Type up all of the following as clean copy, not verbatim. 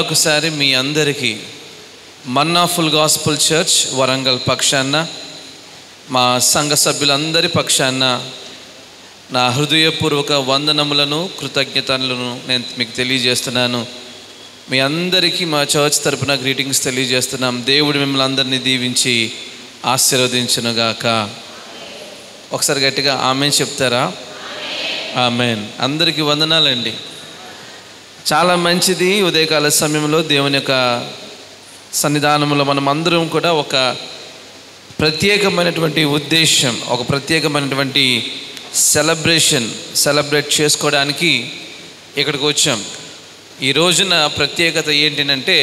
ఒకసారి మీ అందరికీ మన్నా full gospel church Warangal పక్షాన, మా సంఘ సభ్యులందరి పక్షాన నా హృదయపూర్వక వందనములను, కృతజ్ఞతలను నేను మీకు తెలియజేస్తున్నాను. మీ అందరికీ మా చర్చ్ తరపున గ్రీటింగ్స్ తెలియజేస్తున్నాం. దేవుడు మిమ్మల్ని అందరినీ దీవించి ఆశీర్వదించునుగాక. ఒకసారి గట్టిగా ఆమెన్ చెప్తారా? ఆమెన్. అందరికీ వందనాలండి. చాలా మంచిది ఉదయకాల సమయంలో దేవుని యొక్క సన్నిధానంలో మనం అందరం కూడా ఒక ప్రత్యేకమైనటువంటి ఉద్దేశం, ఒక ప్రత్యేకమైనటువంటి సెలబ్రేట్ చేసుకోవడానికి ఇక్కడికి వచ్చాం. ఈ రోజున ప్రత్యేకత ఏంటంటే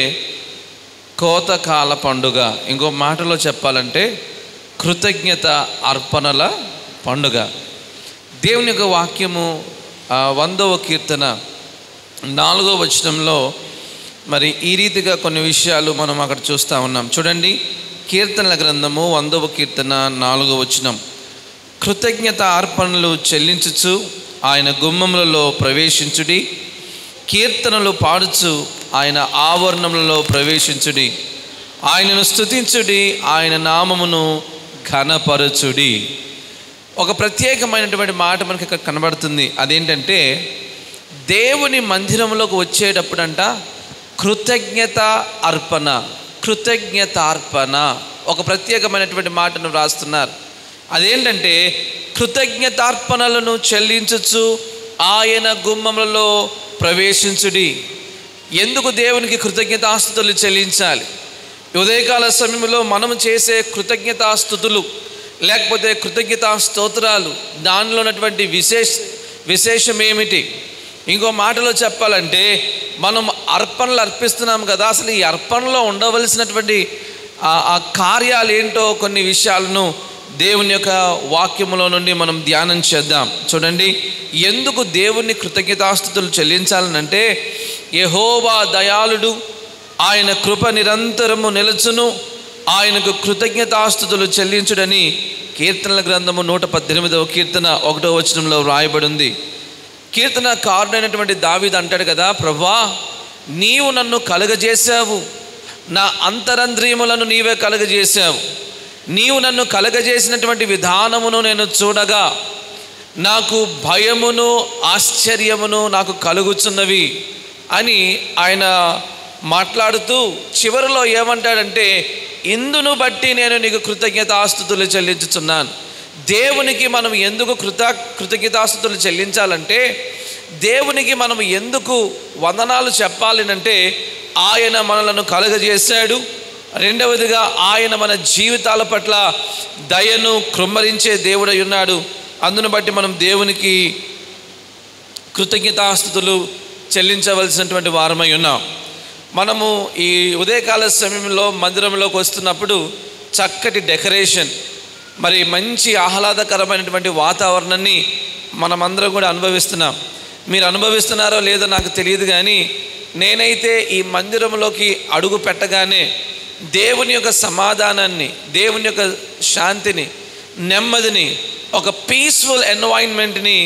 కోతకాల పండుగ. ఇంకో మాటలో చెప్పాలంటే కృతజ్ఞత అర్పణల పండుగ. దేవుని యొక్క వాక్యము 100వ కీర్తన 4వ వచనంలో మరి ఈ రీతిగా కొన్ని విషయాలు మనం అక్కడ చూస్తూ ఉన్నాం. చూడండి, కీర్తనల గ్రంథము 100వ కీర్తన 4వ వచనం. కృతజ్ఞత అర్పణలు చెల్లించుచు ఆయన గుమ్మములలో ప్రవేశించుడి, కీర్తనలు పాడుచు ఆయన ఆవరణములలో ప్రవేశించుడి, ఆయనను స్తుతించుడి, ఆయన నామమును ఘనపరచుడి. ఒక ప్రత్యేకమైనటువంటి మాట మనకి ఇక్కడ కనబడుతుంది. అదేంటంటే దేవుని మందిరంలోకి వచ్చేటప్పుడంట కృతజ్ఞత అర్పణ ఒక ప్రత్యేకమైనటువంటి మాటను వ్రాస్తున్నారు. అదేంటంటే కృతజ్ఞతార్పణలను చెల్లించుచు ఆయన గుమ్మములలో ప్రవేశించుడి. ఎందుకు దేవునికి కృతజ్ఞతాస్తుతులు చెల్లించాలి? ఉదయకాల సమయంలో మనం చేసే కృతజ్ఞతాస్తుతులు లేకపోతే కృతజ్ఞతా స్తోత్రాలు, దానిలో ఉన్నటువంటి విశేషం ఏమిటి? ఇంకో మాటలో చెప్పాలంటే మనం అర్పణలు అర్పిస్తున్నాం కదా, అసలు ఈ అర్పణలో ఉండవలసినటువంటి ఆ కార్యాలు ఏంటో కొన్ని విషయాలను దేవుని యొక్క వాక్యములో నుండి మనం ధ్యానం చేద్దాం. చూడండి, ఎందుకు దేవుని కృతజ్ఞతాస్తుతులు చెల్లించాలనంటే యెహోవా దయాళుడు, ఆయన కృప నిరంతరము నిలుచును, ఆయనకు కృతజ్ఞతాస్తుతులు చెల్లించుడని కీర్తనల గ్రంథము 118వ కీర్తన 1వ వచనంలో వ్రాయబడింది. కీర్తనకారుడైనటువంటి దావీదు అంటాడు కదా, ప్రభువా నీవు నన్ను కలుగజేశావు, నా అంతరంద్రియములను నీవే కలుగజేశావు, నీవు నన్ను కలుగజేసినటువంటి విధానమును నేను చూడగా నాకు భయమును ఆశ్చర్యమును నాకు కలుగుచున్నవి అని ఆయన మాట్లాడుతూ చివరిలో ఏమంటాడంటే, ఇందును బట్టి నేను నీకు కృతజ్ఞతాస్తుతులు చెల్లించుచున్నాను. దేవునికి మనం ఎందుకు కృతజ్ఞతాస్తుతులు చెల్లించాలంటే, దేవునికి మనం ఎందుకు వందనాలు చెప్పాలి అంటే, ఆయన మనలను కలుగజేశాడు. రెండవదిగా ఆయన మన జీవితాల పట్ల దయను కృమ్మరించే దేవుడై ఉన్నాడు. అందును బట్టి మనం దేవునికి కృతజ్ఞతాస్తుతులు చెల్లించవలసినటువంటి వారమై ఉన్నాం. మనము ఈ ఉదయకాల సమయంలో మందిరంలోకి వస్తున్నప్పుడు చక్కటి డెకరేషన్, మరి మంచి ఆహ్లాదకరమైనటువంటి వాతావరణాన్ని మనమందరం కూడా అనుభవిస్తున్నాం. మీరు అనుభవిస్తున్నారో లేదో నాకు తెలియదు, కానీ నేనైతే ఈ మందిరంలోకి అడుగు పెట్టగానే దేవుని యొక్క సమాధానాన్ని, దేవుని యొక్క శాంతిని, నెమ్మదిని, ఒక పీస్ఫుల్ ఎన్వైరన్మెంట్ని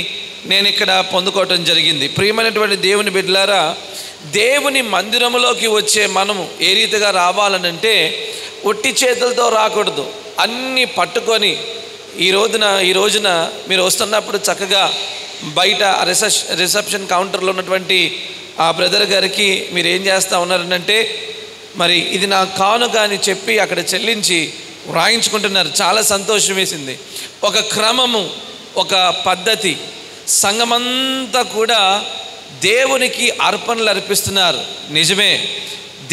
నేను ఇక్కడ పొందుకోవటం జరిగింది. ప్రియమైనటువంటి దేవుని బిడ్డలారా, దేవుని మందిరంలోకి వచ్చే మనము ఏ రీతిగా రావాలనంటే ఒట్టి చేతులతో రాకూడదు. అన్నీ పట్టుకొని ఈ రోజున మీరు వస్తున్నప్పుడు చక్కగా బయట రిసెప్షన్ కౌంటర్లో ఉన్నటువంటి ఆ బ్రదర్ గారికి మీరు ఏం చేస్తూ ఉన్నారనంటే, మరి ఇది నా కానుక అని చెప్పి అక్కడ చెల్లించి వ్రాయించుకుంటున్నారు. చాలా సంతోషం వేసింది. ఒక క్రమము, ఒక పద్ధతి, సంఘమంతా కూడా దేవునికి అర్పణలు అర్పిస్తున్నారు. నిజమే,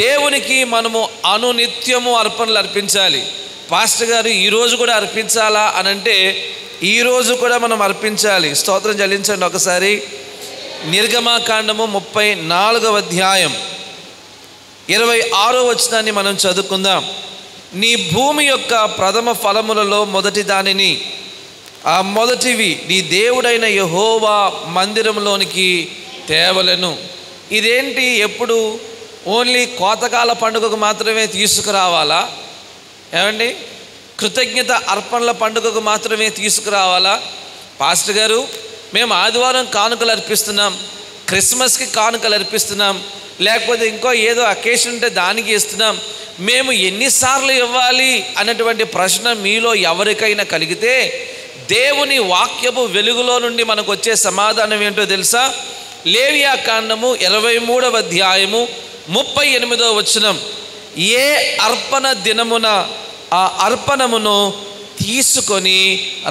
దేవునికి మనము అనునిత్యము అర్పణలు అర్పించాలి. పాస్టర్ గారు ఈరోజు కూడా అర్పించాలా అనంటే ఈరోజు కూడా మనం అర్పించాలి. స్తోత్రం చెల్లించండి. ఒకసారి నిర్గమకాండము 34వ అధ్యాయం 26వ వచనాన్ని మనం చదువుకుందాం. నీ భూమి యొక్క ప్రథమ ఫలములలో మొదటి దానిని, ఆ మొదటివి నీ దేవుడైన యెహోవా మందిరంలోనికి తేవలెను. ఇదేంటి? ఎప్పుడు ఓన్లీ కోతకాల పండుగకు మాత్రమే తీసుకురావాలా? ఏమండి, కృతజ్ఞత అర్పణల పండుగకు మాత్రమే తీసుకురావాలా? పాస్టర్ గారు మేము ఆదివారం కానుకలు అర్పిస్తున్నాం, క్రిస్మస్కి కానుకలు అర్పిస్తున్నాం, లేకపోతే ఇంకో ఏదో అకేషన్ ఉంటే దానికి ఇస్తున్నాం, మేము ఎన్నిసార్లు ఇవ్వాలి అన్నటువంటి ప్రశ్న మీలో ఎవరికైనా కలిగితే దేవుని వాక్యపు వెలుగులో నుండి మనకు వచ్చే సమాధానం ఏంటో తెలుసా? లేవియాకాండము 23వ అధ్యాయము 38వ వచనం, ఏ అర్పణ దినమున ఆ అర్పణమును తీసుకొని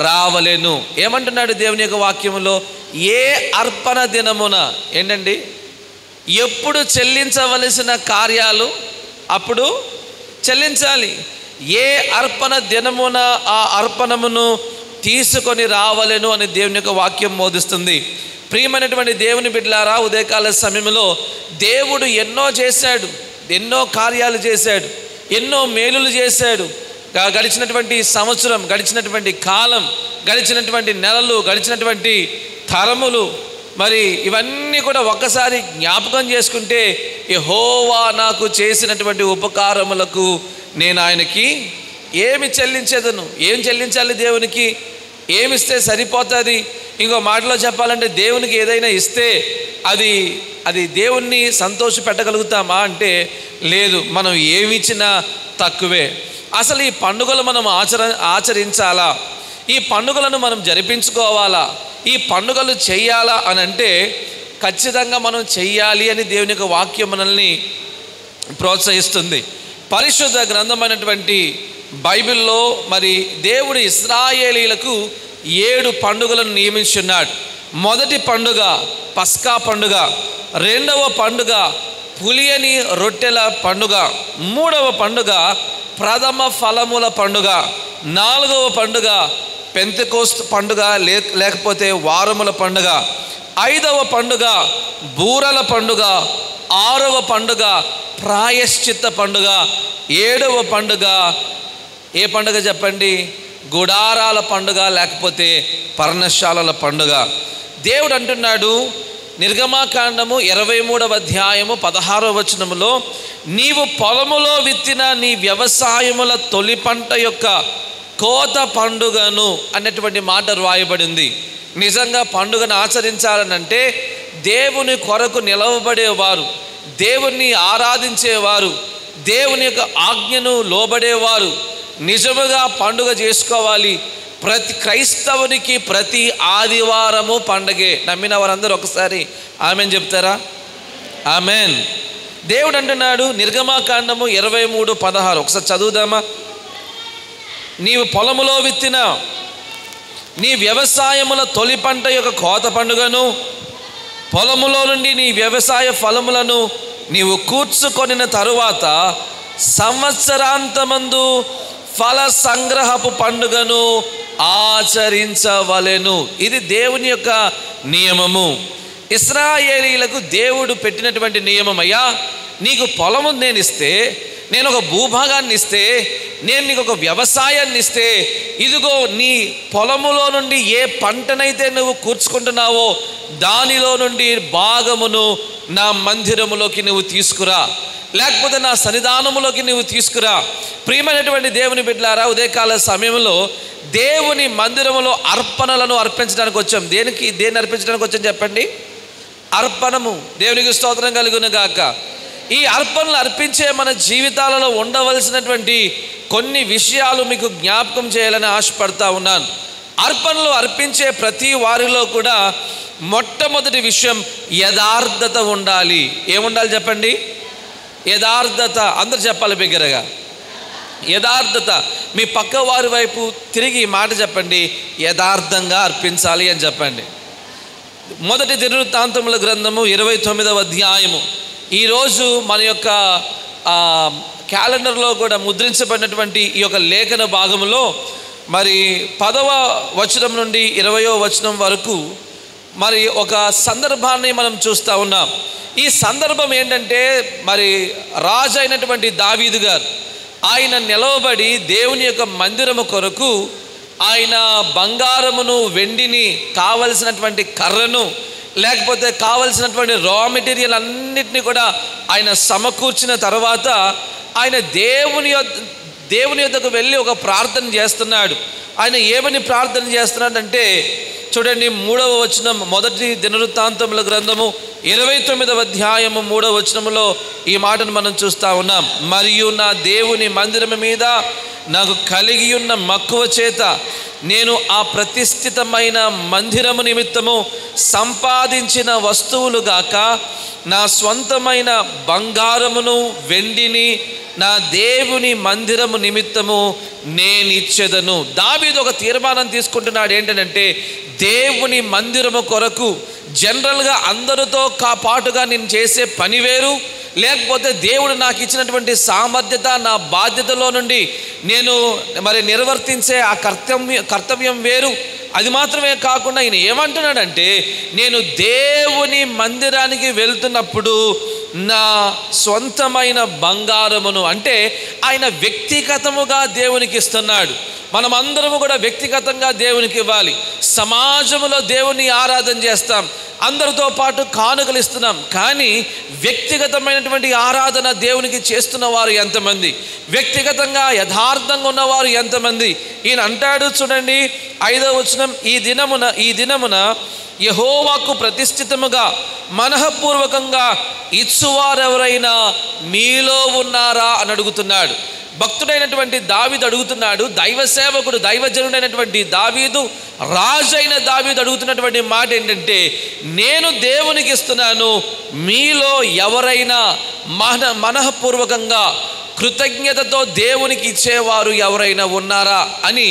రావలెను. ఏమంటున్నాడు దేవుని యొక్క వాక్యములో? ఏ అర్పణ దినమున. ఏంటండి? ఎప్పుడు చెల్లించవలసిన కార్యాలు అప్పుడు చెల్లించాలి. ఏ అర్పణ దినమున ఆ అర్పణమును తీసుకొని రావలెను అని దేవుని యొక్క వాక్యం బోధిస్తుంది. ప్రియమైనటువంటి దేవుని బిడ్డలారా, ఉదయకాల సమయంలో దేవుడు ఎన్నో చేశాడు, ఎన్నో కార్యాలు చేశాడు, ఎన్నో మేలులు చేశాడు. గడిచినటువంటి సంవత్సరం, గడిచినటువంటి కాలం, గడిచినటువంటి నెలలు, గడిచినటువంటి తరములు, మరి ఇవన్నీ కూడా ఒక్కసారి జ్ఞాపకం చేసుకుంటే యెహోవా నాకు చేసినటువంటి ఉపకారములకు నేను ఆయనకి ఏమి చెల్లించేదను? ఏం చెల్లించాలి దేవునికి? ఏమిస్తే సరిపోతుంది? ఇంకో మాటలో చెప్పాలంటే దేవునికి ఏదైనా ఇస్తే అది దేవుణ్ణి సంతోష పెట్టగలుగుతామా అంటే లేదు. మనం ఏమిచ్చినా తక్కువే. అసలు ఈ పండుగలు మనం ఆచరించాలా? ఈ పండుగలను మనం జరిపించుకోవాలా? ఈ పండుగలు చెయ్యాలా అని అంటే ఖచ్చితంగా మనం చెయ్యాలి అని దేవుని యొక్క వాక్యం మనల్ని ప్రోత్సహిస్తుంది. పరిశుద్ధ గ్రంథమైనటువంటి బైబిల్లో మరి దేవుడు ఇశ్రాయేలీలకు 7 పండుగలను నియమించున్నాడు. మొదటి పండుగ పస్కా పండుగ, రెండవ పండుగ పులియని రొట్టెల పండుగ, మూడవ పండుగ ప్రథమ ఫలముల పండుగ, నాలుగవ పండుగ పెంతెకోస్తు పండుగ లేకపోతే వారముల పండుగ, ఐదవ పండుగ బూరల పండుగ, ఆరవ పండుగ ప్రాయశ్చిత్త పండుగ, ఏడవ పండుగ ఏ పండుగ చెప్పండి? గుడారాల పండుగ లేకపోతే పర్ణశాలల పండుగ. దేవుడు అంటున్నాడు నిర్గమాకాండము 23వ అధ్యాయము 16వ వచనములో, నీవు పొలములో విత్తిన నీ వ్యవసాయముల తొలి పంట యొక్క కోత పండుగను అన్నటువంటి మాట రాయబడింది. నిజంగా పండుగను ఆచరించాలనంటే దేవుని కొరకు నిలవబడేవారు, దేవుణ్ణి ఆరాధించేవారు, దేవుని యొక్క ఆజ్ఞను లోబడేవారు నిజముగా పండుగ చేసుకోవాలి. ప్రతి క్రైస్తవునికి ప్రతి ఆదివారము పండగే. నమ్మిన వారందరూ ఒకసారి ఆమెన్ చెప్తారా? ఆమెన్. దేవుడు అంటున్నాడు నిర్గమాకాండము 23:16 ఒకసారి చదువుదామా? నీవు పొలములో విత్తిన నీ వ్యవసాయముల తొలి పంట యొక్క కోత పండుగను, పొలములో నుండి నీ వ్యవసాయ ఫలములను నీవు కూర్చుకొనిన తరువాత సంవత్సరాంతమందు ఫల సంగ్రహపు పండుగను ఆచరించవలెను. ఇది దేవుని యొక్క నియమము. ఇశ్రాయేలీలకు దేవుడు పెట్టినటువంటి నియమం. అయ్యా, నీకు పొలము నేను ఇస్తే, నేను ఒక భూభాగాన్ని ఇస్తే, నేను నీకు ఒక వ్యవసాయాన్ని ఇస్తే, ఇదిగో నీ పొలములో నుండి ఏ పంటనైతే నువ్వు కూర్చుకుంటున్నావో దానిలో నుండి భాగమును నా మందిరములోకి నువ్వు తీసుకురా, లేకపోతే నా సన్నిధానములోకి నువ్వు తీసుకురా. ప్రియమైనటువంటి దేవుని బిడ్డలారా, ఉదయకాల సమయంలో దేవుని మందిరములో అర్పణలను అర్పించడానికి వచ్చాం. దేన్ని అర్పించడానికి వచ్చాం చెప్పండి? అర్పణము. దేవునికి స్తోత్రం కలుగును గాక. ఈ అర్పణలు అర్పించే మన జీవితాలలో ఉండవలసినటువంటి కొన్ని విషయాలు మీకు జ్ఞాపకం చేయాలని ఆశపడతా ఉన్నాను. అర్పణలు అర్పించే ప్రతి వారిలో కూడా మొట్టమొదటి విషయం యథార్థత ఉండాలి. ఏముండాలి చెప్పండి? యథార్థత. అందరు చెప్పాలి బిగ్గరగా, యథార్థత. మీ పక్క వారి వైపు తిరిగి ఈ మాట చెప్పండి, యథార్థంగా అర్పించాలి అని చెప్పండి. మొదటి దినవృత్తాంతముల గ్రంథము 29వ అధ్యాయము. ఈరోజు మన యొక్క క్యాలెండర్లో కూడా ముద్రించబడినటువంటి ఈ యొక్క లేఖన భాగంలో మరి 10వ వచనం నుండి 20వ వచనం వరకు మరి ఒక సందర్భాన్ని మనం చూస్తూ ఉన్నాం. ఈ సందర్భం ఏంటంటే మరి రాజు అయినటువంటి దావీదు గారు ఆయన నిలవబడి దేవుని యొక్క మందిరము కొరకు ఆయన బంగారమును, వెండిని, కావలసినటువంటి కర్రను, లేకపోతే కావలసినటువంటి రా మెటీరియల్ అన్నిటినీ కూడా ఆయన సమకూర్చిన తర్వాత ఆయన దేవుని యొద్దకు వెళ్ళి ఒక ప్రార్థన చేస్తున్నాడు. ఆయన ఏమని ప్రార్థన చేస్తున్నాడంటే, చూడండి 3వ వచనం, మొదటి దినవృత్తాంతముల గ్రంథము 29వ అధ్యాయము 3వ వచనములో ఈ మాటను మనం చూస్తూ ఉన్నాం. మరియు నా దేవుని మందిరము మీద నాకు కలిగి ఉన్న మక్కువ చేత నేను ఆ ప్రతిష్ఠితమైన మందిరము నిమిత్తము సంపాదించిన వస్తువులు గాక నా స్వంతమైన బంగారమును వెండిని నా దేవుని మందిరము నిమిత్తము నేనిచ్చెదను. దావీదు ఒక తీర్మానం తీసుకుంటున్నాడు. ఏంటంటే దేవుని మందిరము కొరకు జనరల్గా అందరితో పాటుగా నేను చేసే పని వేరు, లేకపోతే దేవుడు నాకు ఇచ్చినటువంటి సామర్థ్యత, నా బాధ్యతలో నుండి నేను నిర్వర్తించే ఆ కర్తవ్యం వేరు. అది మాత్రమే కాకుండా ఈయన ఏమంటున్నాడంటే, నేను దేవుని మందిరానికి వెళ్తున్నప్పుడు నా సొంతమైన బంగారమును, అంటే ఆయన వ్యక్తిగతముగా దేవునికి ఇస్తున్నాడు. మనమందరము కూడా వ్యక్తిగతంగా దేవునికి ఇవ్వాలి. సమాజంలో దేవుని ఆరాధన చేస్తాం, అందరితో పాటు కానుకలు ఇస్తున్నాం, కానీ వ్యక్తిగతమైనటువంటి ఆరాధన దేవునికి చేస్తున్న వారు ఎంతమంది? వ్యక్తిగతంగా యథార్థంగా ఉన్నవారు ఎంతమంది? ఈయన అంటాడు చూడండి 5వ వచనం, ఈ దినమున యెహోవాకు ప్రతిష్ఠితముగా మనఃపూర్వకంగా ఇచ్చువారెవరైనా మీలో ఉన్నారా అని అడుగుతున్నాడు. భక్తుడైనటువంటి దావీదు అడుగుతున్నాడు. దైవ సేవకుడు, దైవజనుడైనటువంటి దావీదు, రాజైన దావీదు అడుగుతున్నటువంటి మాట ఏంటంటే, నేను దేవునికి ఇస్తున్నాను, మీలో ఎవరైనా మనఃపూర్వకంగా కృతజ్ఞతతో దేవునికి ఇచ్చేవారు ఎవరైనా ఉన్నారా అని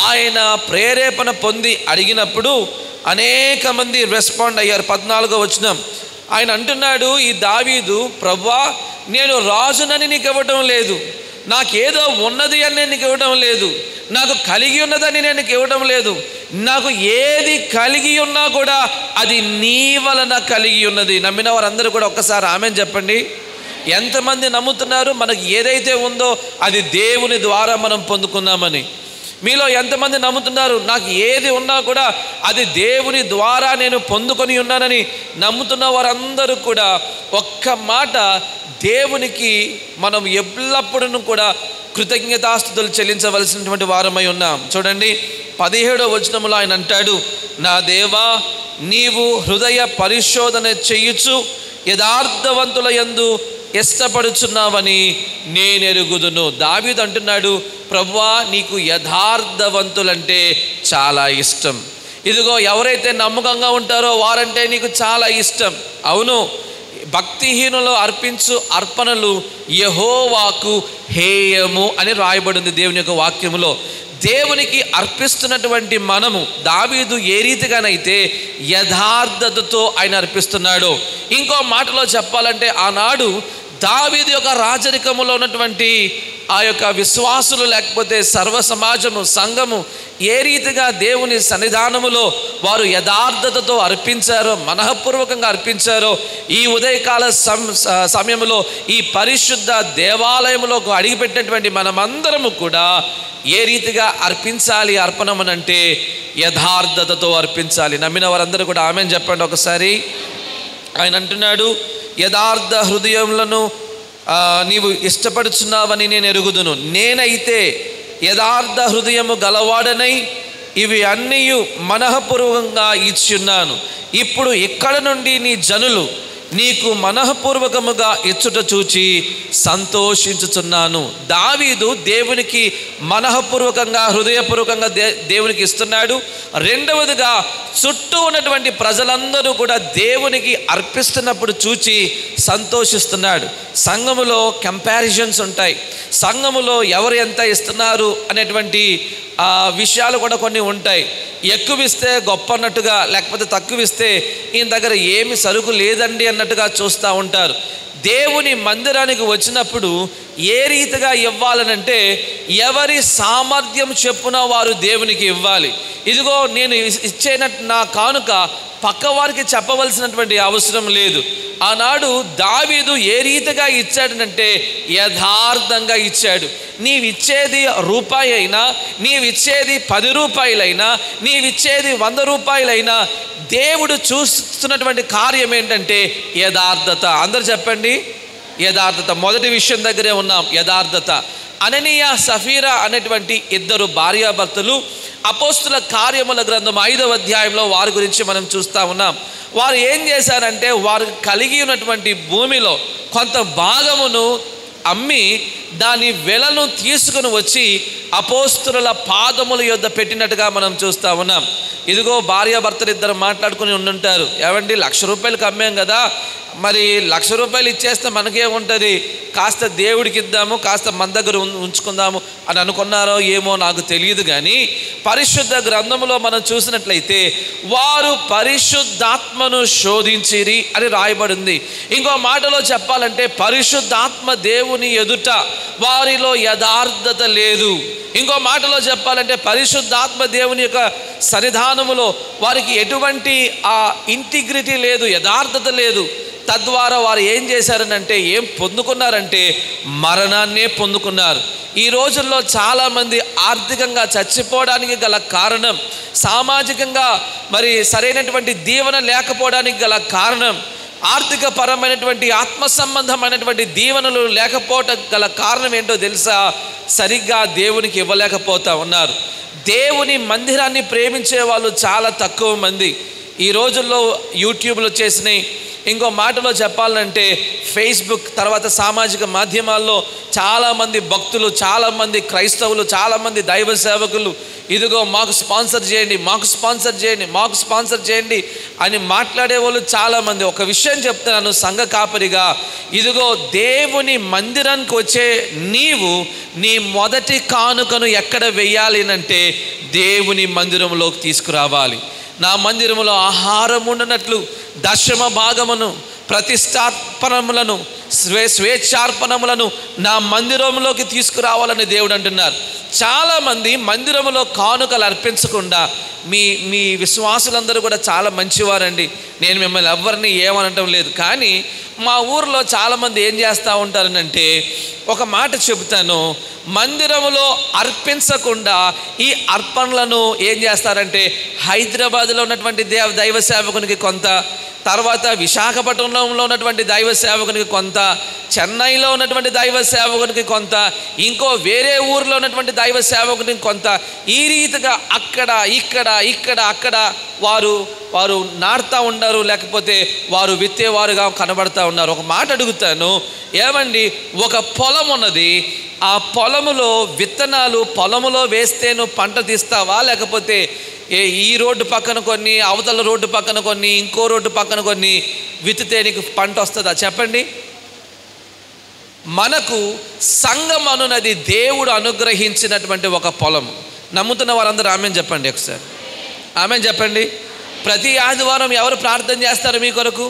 ఆయన ప్రేరేపణ పొంది అడిగినప్పుడు అనేక మంది రెస్పాండ్ అయ్యారు. 14వ వచనం ఆయన అంటున్నాడు, ఈ దావీదు, ప్రభువా నేను రాజునని నీకు ఇవ్వటం లేదు, నాకేదో ఉన్నది అని నేను నీకు ఇవ్వడం లేదు, నాకు కలిగి ఉన్నదని నేను నీకు ఇవ్వడం లేదు, నాకు ఏది కలిగి ఉన్నా కూడా అది నీ వలన కలిగి ఉన్నది. నమ్మిన వారందరూ కూడా ఒక్కసారి ఆమేన్ చెప్పండి. ఎంతమంది నమ్ముతున్నారు మనకు ఏదైతే ఉందో అది దేవుని ద్వారా మనం పొందుకున్నామని? మీలో ఎంతమంది నమ్ముతున్నారు నాకు ఏది ఉన్నా కూడా అది దేవుని ద్వారా నేను పొందుకొని ఉన్నానని? నమ్ముతున్న వారందరూ కూడా ఒక్క మాట, దేవునికి మనం ఎల్లప్పుడూ కూడా కృతజ్ఞతాస్తుతులు చెల్లించవలసినటువంటి వారమై ఉన్నాం. చూడండి 17వ వచనములో ఆయన అంటాడు, నా దేవా నీవు హృదయ పరిశోధన చెయ్యుచు యథార్థవంతుల యందు ఇష్టపడుచున్నావని నేను ఎరుగుదును. దావీదు అంటున్నాడు, ప్రభువా నీకు యథార్థవంతులంటే చాలా ఇష్టం. ఇదిగో ఎవరైతే నమ్మకంగా ఉంటారో వారంటే నీకు చాలా ఇష్టం. అవును, భక్తిహీనులు అర్పించు అర్పణలు యెహోవాకు హేయము అని రాయబడింది దేవుని యొక్క వాక్యములో. దేవునికి అర్పిస్తున్నటువంటి మనము, దావీదు ఏ రీతిగానైతే యథార్థతతో ఆయన అర్పిస్తున్నాడో, ఇంకో మాటలో చెప్పాలంటే ఆనాడు దావీదు యొక్క రాజరికములో ఉన్నటువంటి ఆ యొక్క విశ్వాసులు, లేకపోతే సర్వ సమాజము, సంఘము ఏ రీతిగా దేవుని సన్నిధానములో వారు యథార్థతతో అర్పించారో, మనఃపూర్వకంగా అర్పించారో, ఈ ఉదయకాల సమయంలో ఈ పరిశుద్ధ దేవాలయంలోకి అడిగిపెట్టినటువంటి మనమందరము కూడా ఏ రీతిగా అర్పించాలి అర్పణమనంటే యథార్థతతో అర్పించాలి. నమ్మిన వారందరూ కూడా ఆమేన్ చెప్పండి ఒకసారి. ఆయన అంటున్నాడు, యథార్థ హృదయములను నీవు ఇష్టపడుచున్నావని నేను ఎరుగుదును. నేనైతే యథార్థ హృదయము గలవాడనై ఇవి అన్నీ మనఃపూర్వకంగా ఇచ్చున్నాను. ఇప్పుడు ఇక్కడ నుండి నీ జనులు నీకు మనఃపూర్వకముగా ఇచ్చుట చూచి సంతోషించుచున్నాను. దావీదు దేవునికి మనఃపూర్వకంగా, హృదయపూర్వకంగా దేవునికి ఇస్తున్నాడు. రెండవదిగా చుట్టూ ఉన్నటువంటి ప్రజలందరూ కూడా దేవునికి అర్పిస్తున్నప్పుడు చూచి సంతోషిస్తున్నాడు. సంఘములో కంపారిజన్స్ ఉంటాయి, సంఘములో ఎవరు ఎంత ఇస్తున్నారు అనేటువంటి విషయాలు కూడా కొన్ని ఉంటాయి. ఎక్కువ ఇస్తే గొప్ప అన్నట్టుగా, లేకపోతే తక్కువ ఇస్తే ఈయన దగ్గర ఏమి సరుకు లేదండి అన్నట్టుగా చూస్తూ ఉంటారు. దేవుని మందిరానికి వచ్చినప్పుడు ఏ రీతిగా ఇవ్వాలనంటే ఎవరి సామర్థ్యం చెప్పున వారు దేవునికి ఇవ్వాలి. ఇదిగో నేను ఇచ్చేనట్టు నా కానుక పక్కవారికి చెప్పవలసినటువంటి అవసరం లేదు. ఆనాడు దావీదు ఏ రీతిగా ఇచ్చాడనంటే యథార్థంగా ఇచ్చాడు. నీవిచ్చేది రూపాయి అయినా, నీవిచ్చేది 10 రూపాయలైనా, నీవిచ్చేది 100 రూపాయలైనా దేవుడు చూస్తున్నటువంటి కార్యం ఏంటంటే యథార్థత. అందరూ చెప్పండి యథార్థత. మొదటి విషయం దగ్గరే ఉన్నాం, యథార్థత. అననీయ సఫీరా అనేటువంటి 2 భార్యాభర్తలు అపోస్తుల కార్యముల గ్రంథం 5వ అధ్యాయంలో వారి గురించి మనం చూస్తూ ఉన్నాం. వారు ఏం చేశారంటే వారు కలిగి ఉన్నటువంటి భూమిలో కొంత భాగమును అమ్మి దాని వెలను తీసుకుని వచ్చి అపోస్తుల పాదముల యొద్ద పెట్టినట్టుగా మనం చూస్తూ ఉన్నాం. ఇదిగో భార్యాభర్తలు ఇద్దరు మాట్లాడుకుని ఉండుంటారు, ఏమండి 1,00,000 రూపాయలకి అమ్మాం కదా, మరి 1,00,000 రూపాయలు ఇచ్చేస్తే మనకేముంటుంది, కాస్త దేవుడికి ఇద్దాము, కాస్త మన దగ్గర ఉంచుకుందాము అని అనుకున్నారో ఏమో నాకు తెలియదు. కానీ పరిశుద్ధ గ్రంథంలో మనం చూసినట్లయితే వారు పరిశుద్ధాత్మను శోధించిరి అని రాయబడింది. ఇంకో మాటలో చెప్పాలంటే పరిశుద్ధాత్మ దేవుని ఎదుట వారిలో యథార్థత లేదు. ఇంకో మాటలో చెప్పాలంటే పరిశుద్ధాత్మ దేవుని యొక్క సన్నిధానములో వారికి ఎటువంటి ఆ ఇంటిగ్రిటీ లేదు, యథార్థత లేదు. తద్వారా వారు ఏం చేశారనంటే ఏం పొందుకున్నారంటే మరణాన్నే పొందుకున్నారు. ఈ రోజుల్లో చాలామంది ఆర్థికంగా చచ్చిపోవడానికి గల కారణం, సామాజికంగా మరి సరైనటువంటి దీవెన లేకపోవడానికి గల కారణం, ఆర్థిక పరమైనటువంటి ఆత్మ సంబంధమైనటువంటి దీవెనలు లేకపోవటం గల కారణం ఏంటో తెలుసా? సరిగ్గా దేవునికి ఇవ్వలేకపోతా ఉన్నారు. దేవుని మందిరాన్ని ప్రేమించే వాళ్ళు చాలా తక్కువ మంది. ఈ రోజుల్లో యూట్యూబ్లో చేసినాయి. ఇంకో మాటలో చెప్పాలంటే ఫేస్బుక్ తర్వాత సామాజిక మాధ్యమాల్లో చాలామంది భక్తులు, చాలామంది క్రైస్తవులు, చాలామంది దైవ సేవకులు ఇదిగో మాకు స్పాన్సర్ చేయండి, మాకు స్పాన్సర్ చేయండి, మాకు స్పాన్సర్ చేయండి అని మాట్లాడే వాళ్ళు చాలామంది. ఒక విషయం చెప్తున్నాను సంఘ కాపరిగా, ఇదిగో దేవుని మందిరానికి వచ్చే నీవు నీ మొదటి కానుకను ఎక్కడ వెయ్యాలి అంటే దేవుని మందిరంలోకి తీసుకురావాలి. నా మందిరములో ఆహారం ఉండనట్లు దశమ భాగమును, ప్రతిష్టార్పణములను, స్వేచ్ఛార్పణములను నా మందిరంలోకి తీసుకురావాలని దేవుడు అంటున్నారు. చాలామంది మందిరములో కానుకలు అర్పించకుండా మీ విశ్వాసులందరూ కూడా చాలా మంచివారండి, నేను మిమ్మల్ని ఎవరిని ఏమనటం లేదు. కానీ మా ఊరిలో చాలామంది ఏం చేస్తూ ఉంటారనంటే, ఒక మాట చెబుతాను, మందిరములో అర్పించకుండా ఈ అర్పణలను ఏం చేస్తారంటే హైదరాబాద్లో ఉన్నటువంటి దైవ సేవకునికి కొంత, తర్వాత విశాఖపట్నంలో ఉన్నటువంటి దైవ సేవకునికి కొంత, చెన్నైలో ఉన్నటువంటి దైవ సేవకునికి కొంత, ఇంకో వేరే ఊరిలో ఉన్నటువంటి దైవ సేవకునికి కొంత, ఈ రీతిగా అక్కడ ఇక్కడ ఇక్కడ అక్కడ వారు నాటుతూ ఉన్నారు, లేకపోతే వారు విత్తేవారుగా కనబడతా ఉన్నారు. ఒక మాట అడుగుతాను, ఏమండి ఒక పొలం ఉన్నది, ఆ పొలములో విత్తనాలు పొలములో వేస్తే నువ్వు పంట తీస్తావా, లేకపోతే ఈ రోడ్డు పక్కన కొన్ని, అవతల రోడ్డు పక్కన కొన్ని, ఇంకో రోడ్డు పక్కన కొన్ని విత్తితే నీకు పంట వస్తుందా? చెప్పండి. మనకు సంఘం అనున్నది దేవుడు అనుగ్రహించినటువంటి ఒక పొలం. నమ్ముతున్న వారందరూ ఆమేన్ చెప్పండి. ఒకసారి ఆమేన్ చెప్పండి. ప్రతి ఆదివారం ఎవరు ప్రార్థన చేస్తారు మీ కొరకు?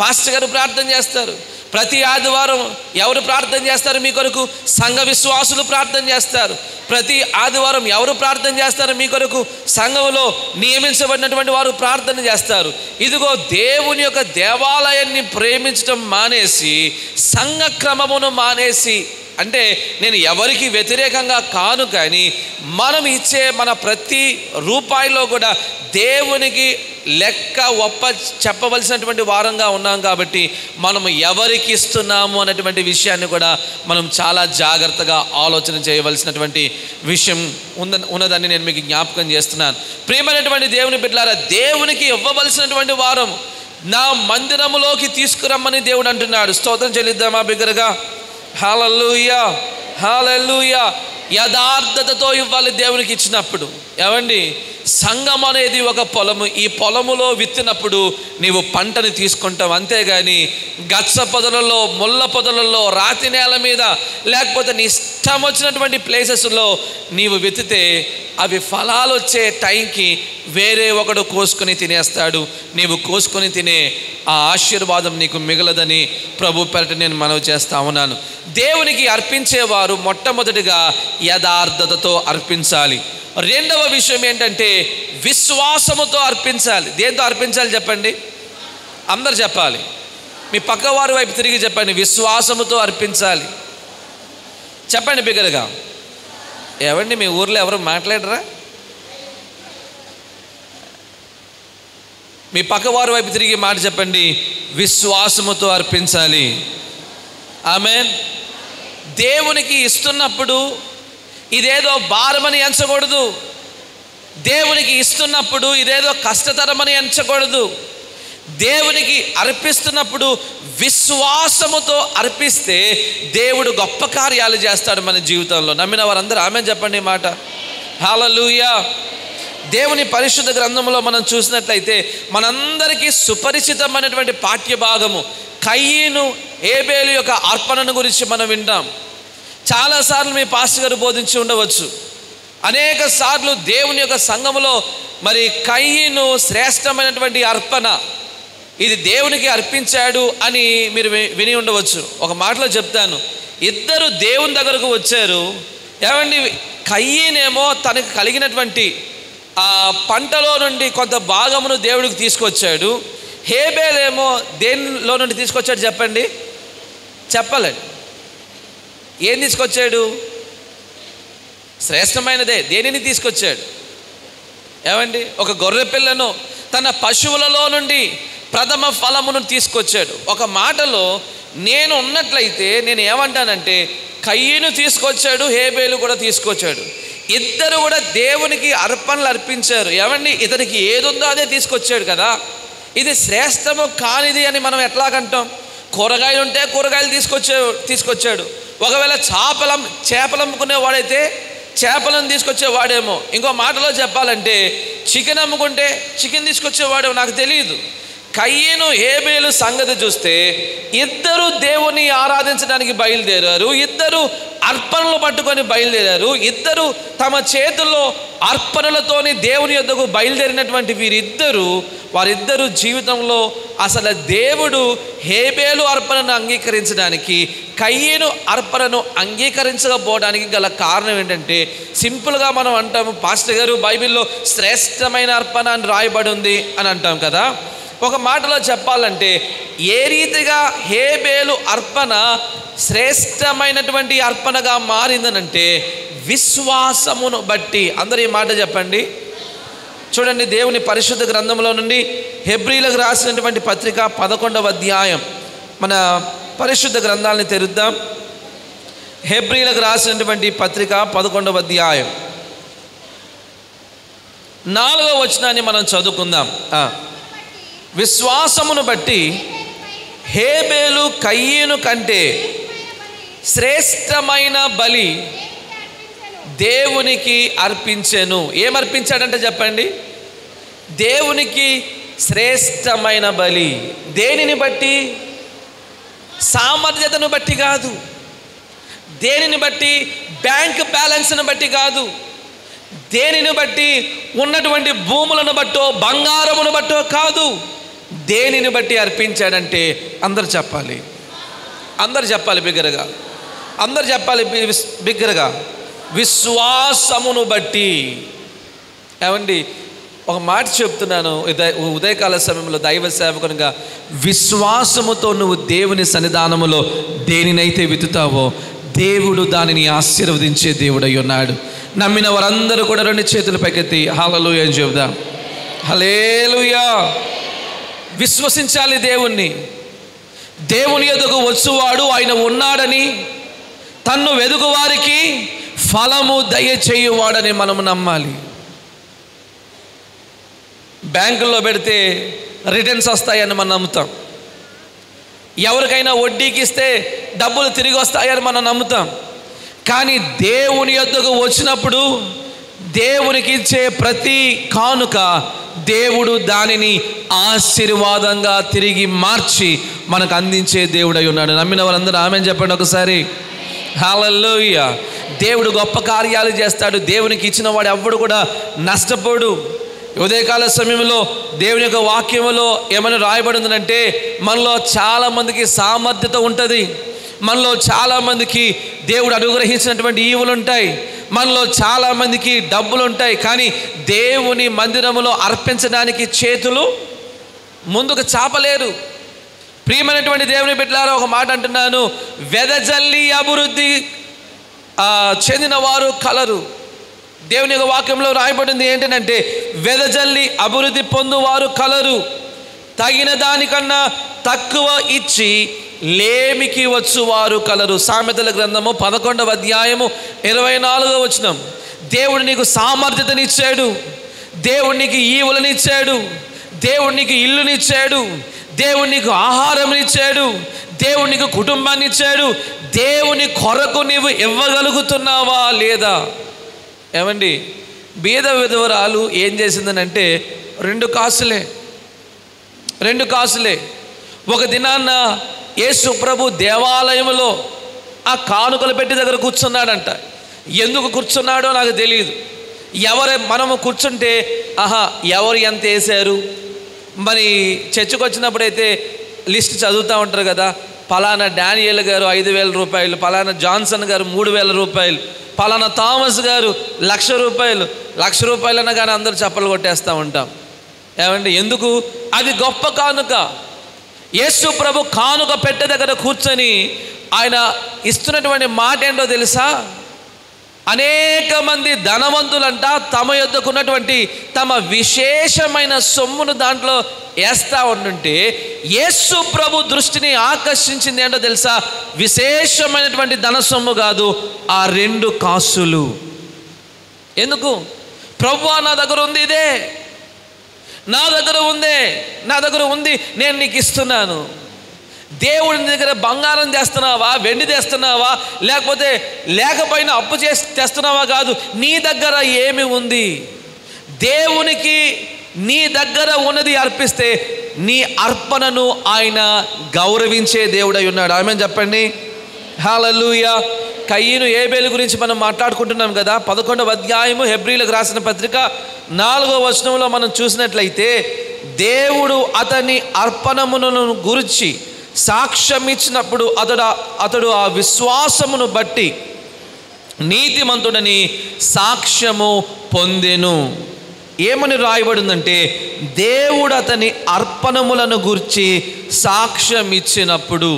పాస్టర్ గారు ప్రార్థన చేస్తారు. ప్రతి ఆదివారం ఎవరు ప్రార్థన చేస్తారు మీ కొరకు? సంఘ విశ్వాసులు ప్రార్థన చేస్తారు. ప్రతి ఆదివారం ఎవరు ప్రార్థన చేస్తారు మీ కొరకు? సంఘంలో నియమించబడినటువంటి వారు ప్రార్థన చేస్తారు. ఇదిగో దేవుని యొక్క దేవాలయాన్ని ప్రేమించడం మానేసి, సంఘ క్రమమును మానేసి, అంటే నేను ఎవరికి వ్యతిరేకంగా కాను, కానీ మనం ఇచ్చే మన ప్రతి రూపాయిలో కూడా దేవునికి లెక్క చెప్పవలసినటువంటి వారంగా ఉన్నాం. కాబట్టి మనము ఎవరికి ఇస్తున్నాము అనేటువంటి విషయాన్ని కూడా మనం చాలా జాగ్రత్తగా ఆలోచన చేయవలసినటువంటి విషయం ఉన్నదని నేను మీకు జ్ఞాపకం చేస్తున్నాను. ప్రియమైనటువంటి దేవుని బిడ్డలారా, దేవునికి ఇవ్వవలసినటువంటి వారం నా మందిరములోకి తీసుకురమ్మని దేవుడు అంటున్నాడు. స్తోత్రం చెల్లిద్దామా బిగ్గరగా? హల్లెలూయా, హల్లెలూయా. యథార్థతతో ఇవ్వాలి దేవునికి ఇచ్చినప్పుడు. ఏమండి, సంఘం అనేది ఒక పొలము. ఈ పొలములో విత్తినప్పుడు నీవు పంటని తీసుకుంటావు, అంతేగాని గచ్చ పొదలలో, ముళ్ళ పొదలలో, రాతి నేల మీద, లేకపోతే నీ ఇష్టం వచ్చినటువంటి ప్లేసెస్లో నీవు విత్తితే అవి ఫలాలు వచ్చే టైంకి వేరే ఒకడు కోసుకొని తినేస్తాడు. నీవు కోసుకొని తినే ఆ ఆశీర్వాదం నీకు మిగలదని ప్రభు పేరిట నేను మనవి చేస్తా ఉన్నాను. దేవునికి అర్పించేవారు మొట్టమొదటిగా యథార్థతతో అర్పించాలి. రెండవ విషయం ఏంటంటే విశ్వాసముతో అర్పించాలి. దేంతో అర్పించాలి చెప్పండి? అందరు చెప్పాలి. మీ పక్కవారి వైపు తిరిగి చెప్పండి, విశ్వాసముతో అర్పించాలి. చెప్పండి బిగ్గరగా. ఏమండి మీ ఊర్లో ఎవరు మాట్లాడరా? మీ పక్కవారి వైపు తిరిగి మాట చెప్పండి, విశ్వాసముతో అర్పించాలి. ఆమేన్. దేవునికి ఇస్తున్నప్పుడు ఇదేదో భారమని ఎంచకూడదు. దేవునికి ఇస్తున్నప్పుడు ఇదేదో కష్టతరమని ఎంచకూడదు. దేవునికి అర్పిస్తున్నప్పుడు విశ్వాసముతో అర్పిస్తే దేవుడు గొప్ప కార్యాలు చేస్తాడు మన జీవితంలో. నమ్మిన వారందరూ ఆమేన్ చెప్పండి మాట. హల్లెలూయా. దేవుని పరిశుద్ధ గ్రంథంలో మనం చూసినట్లయితే మనందరికీ సుపరిచితమైనటువంటి పాఠ్యభాగము కయీను హేబేలు యొక్క అర్పణను గురించి మనం వింటాం. చాలాసార్లు మీ పాస్టర్ గారు బోధించి ఉండవచ్చు. అనేక సార్లు దేవుని యొక్క సంఘములో మరి కయీను శ్రేష్టమైనటువంటి అర్పణ, ఇది దేవునికి అర్పించాడు అని మీరు విని ఉండవచ్చు. ఒక మాటలో చెప్తాను, ఇద్దరు దేవుని దగ్గరకు వచ్చారు. ఏమండి, కయీనేమో తనకు కలిగినటువంటి ఆ పంటలో నుండి కొంత భాగమును దేవుడికి తీసుకొచ్చాడు. హేబేలేమో దేనిలో నుండి తీసుకొచ్చాడు చెప్పండి, చెప్పలేండి. ఏం తీసుకొచ్చాడు? శ్రేష్టమైనదే. దేనిని తీసుకొచ్చాడు? ఏమండి, ఒక గొర్రె పిల్లను తన పశువులలో నుండి ప్రథమ ఫలమును తీసుకొచ్చాడు. ఒక మాటలో నేను ఉన్నట్లయితే నేను ఏమంటానంటే కయీను తీసుకొచ్చాడు, హేబేలు కూడా తీసుకొచ్చాడు. ఇద్దరు కూడా దేవునికి అర్పణలు అర్పించారు. ఏమండి, ఇతనికి ఏదుందో అదే తీసుకొచ్చాడు కదా. ఇది శ్రేష్టము కానిది అని మనం ఎట్లాగంటాం? కూరగాయలు ఉంటే కూరగాయలు తీసుకొచ్చాడు. ఒకవేళ చేపలు అమ్ముకునేవాడైతే చేపలను తీసుకొచ్చేవాడేమో. ఇంకో మాటలో చెప్పాలంటే చికెన్ అమ్ముకుంటే చికెన్ తీసుకొచ్చేవాడేమో, నాకు తెలియదు. కయీను హేబేలు సంగతి చూస్తే ఇద్దరు దేవుని ఆరాధించడానికి బయలుదేరారు. ఇద్దరు అర్పణలు పట్టుకొని బయలుదేరారు. ఇద్దరు తమ చేతుల్లో అర్పణలతోని దేవుని యొద్దకు బయలుదేరినటువంటి వారిద్దరు జీవితంలో అసలు దేవుడు హేబేలు అర్పణను అంగీకరించడానికి, కయీను అర్పణను అంగీకరించకపోవడానికి గల కారణం ఏంటంటే, సింపుల్గా మనం అంటాము, పాస్టర్ గారు బైబిల్లో శ్రేష్టమైన అర్పణ అని రాయబడి ఉంది అని అంటాం కదా. ఒక మాటలో చెప్పాలంటే ఏ రీతిగా హేబేలు అర్పణ శ్రేష్టమైనటువంటి అర్పణగా మారిందనంటే విశ్వాసమును బట్టి. అందరూ ఈ మాట చెప్పండి. చూడండి, దేవుని పరిశుద్ధ గ్రంథంలో నుండి హెబ్రీలకు రాసినటువంటి పత్రిక 11వ అధ్యాయం. మన పరిశుద్ధ గ్రంథాలని తెరుద్దాం. హెబ్రీలకు రాసినటువంటి పత్రిక 11వ అధ్యాయం 4వ వచనాన్ని మనం చదువుకుందాం. విశ్వాసమును బట్టి హేబేలు కయీను కంటే శ్రేష్టమైన బలి దేవునికి అర్పించెను. ఏమర్పించాడంటే చెప్పండి, దేవునికి శ్రేష్టమైన బలి. దేనిని బట్టి? సామర్థ్యతను బట్టి కాదు, దేనిని బట్టి? బ్యాంక్ బ్యాలెన్స్ను బట్టి కాదు, దేనిని బట్టి? ఉన్నటువంటి భూములను బట్టో బంగారమును బట్టో కాదు. దేనిని బట్టి అర్పించాడంటే అందరు చెప్పాలి, బిగ్గరగా, అందరు చెప్పాలి బిగ్గరగా, విశ్వాసమును బట్టి. ఏమండి, ఒక మాట చెప్తున్నాను, ఉదయకాల సమయంలో దైవ సేవకునిగా, విశ్వాసముతో నువ్వు దేవుని సన్నిధానములో దేనినైతే విత్తుతావో దేవుడు దానిని ఆశీర్వదించే దేవుడై ఉన్నాడు. నమ్మిన వారందరూ కూడా 2 చేతులు పైకెత్తి హల్లెలూయా అని చెబుదాం. హల్లెలూయా. విశ్వసించాలి దేవుణ్ణి. దేవుని యొద్దకు వచ్చువాడు ఆయన ఉన్నాడని, తన్ను వెదుకు వారికి ఫలము దయచేయువాడని మనము నమ్మాలి. బ్యాంకుల్లో పెడితే రిటర్న్స్ వస్తాయని మనం నమ్ముతాం. ఎవరికైనా వడ్డీకి ఇస్తే డబ్బులు తిరిగి వస్తాయని మనం నమ్ముతాం. కానీ దేవుని యొద్దకు వచ్చినప్పుడు దేవునికి ఇచ్చే ప్రతి కానుక దేవుడు దానిని ఆశీర్వాదంగా తిరిగి మార్చి మనకు అందించే దేవుడై ఉన్నాడు. నమ్మిన వారందరూ ఆమేన్ చెప్పండి ఒకసారి. హల్లెలూయా. దేవుడు గొప్ప కార్యాలు చేస్తాడు. దేవునికి ఇచ్చిన వాడు ఎవ్వడు కూడా నష్టపోడు. ఉదయకాల సమయంలో దేవుని యొక్క వాక్యములో ఏమైనా రాయబడిందంటే, మనలో చాలామందికి సామర్థ్యత ఉంటుంది, మనలో చాలామందికి దేవుడు అనుగ్రహించినటువంటి ఈవులు ఉంటాయి, మనలో చాలామందికి డబ్బులు ఉంటాయి. కానీ దేవుని మందిరములో అర్పించడానికి చేతులు ముందుకు చాపలేరు. ప్రియమైనటువంటి దేవుని బిడ్డలారా, ఒక మాట అంటున్నాను, వెదజల్లి అభివృద్ధి చెందిన వారు కలరు. దేవుని యొక్క వాక్యంలో రాయబడింది ఏంటంటే, వెదజల్లి అభివృద్ధి పొందువారు కలరు, తగిన దానికన్నా తక్కువ ఇచ్చి లేమికి వచ్చువారు కలరు. సామెతల గ్రంథము 11వ అధ్యాయము 24వ వచనం. దేవుడు నీకు సామర్థ్యతనిచ్చాడు, దేవుడు నీకు ఈవులనిచ్చాడు, దేవుడు నీకు ఇల్లునిచ్చాడు, దేవుడు నీకు ఆహారంనిచ్చాడు, దేవుడు నీకు కుటుంబాన్ని ఇచ్చాడు. దేవుని కొరకు నీవు ఇవ్వగలుగుతున్నావా లేదా? ఏమండి, బీద విధవరాలు ఏం చేసిందనంటే 2 కాసులే. ఒక దినాన్న యేసు ప్రభు దేవాలయంలో ఆ కానుకలు పెట్టి దగ్గర కూర్చున్నాడంట. ఎందుకు కూర్చున్నాడో నాకు తెలియదు. మనము కూర్చుంటే ఎవరు ఎంత వేశారు, మరి చర్చకు వచ్చినప్పుడైతే లిస్ట్ చదువుతూ ఉంటారు కదా. పలానా డానియేల్ గారు 5,000 రూపాయలు, పలానా జాన్సన్ గారు 3,000 రూపాయలు, పలానా థామస్ గారు 1,00,000 రూపాయలు. 1,00,000 రూపాయలు అనగానే అందరూ చప్పలు కొట్టేస్తూ ఉంటాం. ఏమండి, ఎందుకు? అది గొప్ప కానుక. యేసు ప్రభు కానుక పెట్టే దగ్గర కూర్చొని ఆయన ఇస్తున్నటువంటి మాట ఏంటో తెలుసా? అనేక మంది ధనవంతులంట తమ యొద్దకున్నటువంటి తమ విశేషమైన సొమ్మును దాంట్లో వేస్తూ ఉంటుంటే యేసు ప్రభు దృష్టిని ఆకర్షించింది ఏంటో తెలుసా? విశేషమైనటువంటి ధన సొమ్ము కాదు, ఆ 2 కాసులు. ఎందుకు? ప్రభువా, నా దగ్గర ఉంది, ఇదే నా దగ్గర ఉంది, నేను నీకు ఇస్తున్నాను. దేవుడి దగ్గర బంగారం తెస్తున్నావా, వెండి తెస్తున్నావా, లేకపోయినా అప్పు చేసి తెస్తున్నావా? కాదు, నీ దగ్గర ఏమి ఉంది? దేవునికి నీ దగ్గర ఉన్నది అర్పిస్తే నీ అర్పణను ఆయన గౌరవించే దేవుడై ఉన్నాడు. ఆమేన్ చెప్పండి. హల్లెలూయా. కయ్యను ఏబేలు గురించి మనం మాట్లాడుకుంటున్నాం కదా. 11వ అధ్యాయము హెబ్రీలకు రాసిన పత్రిక 4వ వచనంలో మనం చూసినట్లయితే దేవుడు అతని అర్పణమును గురించి సాక్ష్యం ఇచ్చినప్పుడు అతడు ఆ విశ్వాసమును బట్టి నీతిమంతుడని సాక్ష్యము పొందెను. ఏమని రాయబడిందంటే దేవుడు అతని అర్పణములను గురించి సాక్ష్యం ఇచ్చినప్పుడు.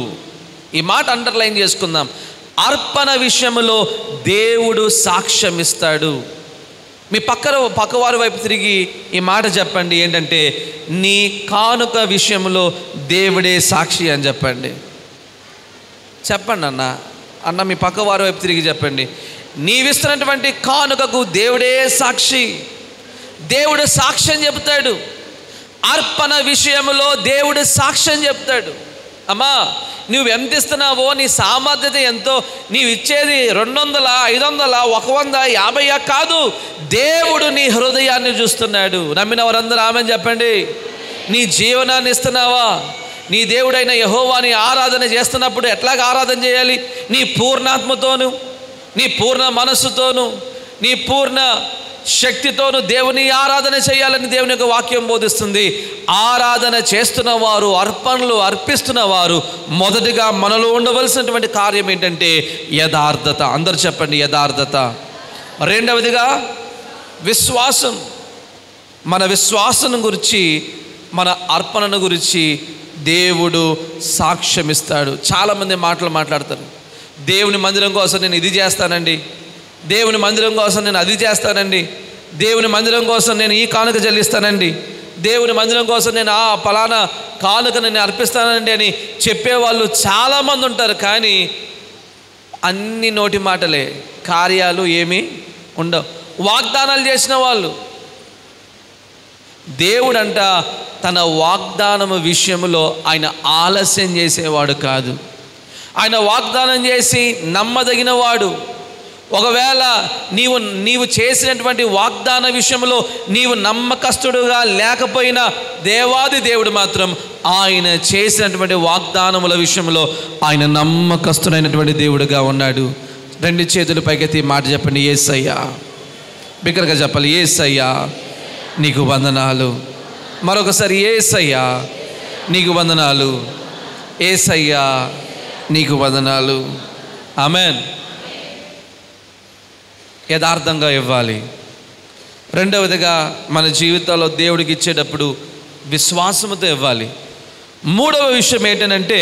ఈ మాట అండర్లైన్ చేసుకుందాం. అర్పణ విషయంలో దేవుడు సాక్ష్యం ఇస్తాడు. మీ పక్కవారి వైపు తిరిగి ఈ మాట చెప్పండి, ఏంటంటే నీ కానుక విషయంలో దేవుడే సాక్షి అని చెప్పండి. అన్న మీ పక్కవారి వైపు తిరిగి చెప్పండి, నీవిస్తున్నటువంటి కానుకకు దేవుడే సాక్షి. దేవుడు సాక్ష్యం చెప్తాడు. అర్పణ విషయంలో దేవుడు సాక్ష్యం చెప్తాడు. అమ్మా, నువ్వు ఎంత ఇస్తున్నావో, నీ సామర్థ్యత ఎంతో, నీవు ఇచ్చేది 200, 500, 150 కాదు, దేవుడు నీ హృదయాన్ని చూస్తున్నాడు. నమ్మిన వారందరూ ఆమేన్ చెప్పండి. నీ జీవనాన్ని ఇస్తున్నావా? నీ దేవుడైన యెహోవాని ఆరాధన చేస్తున్నప్పుడు ఎట్లాగా ఆరాధన చేయాలి? నీ పూర్ణాత్మతోను, నీ పూర్ణ మనస్సుతోను, నీ పూర్ణ శక్తితోను దేవుని ఆరాధన చేయాలని దేవుని యొక్క వాక్యం బోధిస్తుంది. ఆరాధన చేస్తున్న వారు, అర్పణలు అర్పిస్తున్న వారు మొదటిగా మనలో ఉండవలసినటువంటి కార్యం ఏంటంటే యథార్థత. అందరూ చెప్పండి, యథార్థత. రెండవదిగా విశ్వాసం. మన విశ్వాసం గురించి, మన అర్పణను గురించి దేవుడు సాక్ష్యం ఇస్తాడు. చాలామంది మాట్లాడతారు. దేవుని మందిరం కోసం నేను ఇది చేస్తానండి, దేవుని మందిరం కోసం నేను అది చేస్తానండి, దేవుని మందిరం కోసం నేను ఈ కానుక చెల్లిస్తానండి, దేవుని మందిరం కోసం నేను ఆ ఫలానా కానుక నేను అర్పిస్తానండి అని చెప్పేవాళ్ళు చాలామంది ఉంటారు. కానీ అన్ని నోటి మాటలే, కార్యాలు ఏమీ ఉండవు. వాగ్దానాలు చేసిన వాళ్ళు. దేవుడంట తన వాగ్దానం విషయంలో ఆయన ఆలస్యం చేసేవాడు కాదు. ఆయన వాగ్దానం చేసి నమ్మదగిన వాడు. ఒకవేళ నీవు చేసినటువంటి వాగ్దాన విషయంలో నీవు నమ్మకస్తుడుగా లేకపోయినా దేవాది దేవుడు మాత్రం ఆయన చేసినటువంటి వాగ్దానముల విషయంలో ఆయన నమ్మకస్తుడైనటువంటి దేవుడుగా ఉన్నాడు. 2 చేతులు పైకెత్తి మాట చెప్పండి, యేసయ్యా. బిగ్గరగా చెప్పాలి, యేసయ్యా నీకు వందనాలు. మరొకసారి, యేసయ్యా నీకు వందనాలు, యేసయ్యా నీకు వందనాలు. ఆమేన్. యథార్థంగా ఇవ్వాలి. రెండవదిగా మన జీవితాల్లో దేవుడికి ఇచ్చేటప్పుడు విశ్వాసంతో ఇవ్వాలి. మూడవ విషయం ఏంటంటే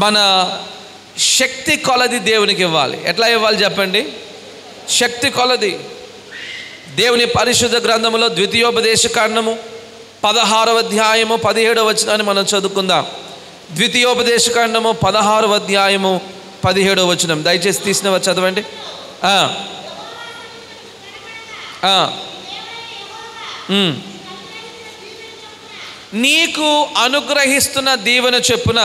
మన శక్తి కొలది దేవునికి ఇవ్వాలి. ఎట్లా ఇవ్వాలి చెప్పండి? శక్తి కొలది. దేవుని పరిశుద్ధ గ్రంథములో ద్వితీయోపదేశకాండము 16వ అధ్యాయము 17వ వచనాన్ని మనం చదువుకుందాం. ద్వితీయోపదేశకాండము 16వ అధ్యాయము 17వ వచనం దయచేసి తీసినవ చదవండి. నీకు అనుగ్రహిస్తున్న దీవెన చొప్పున,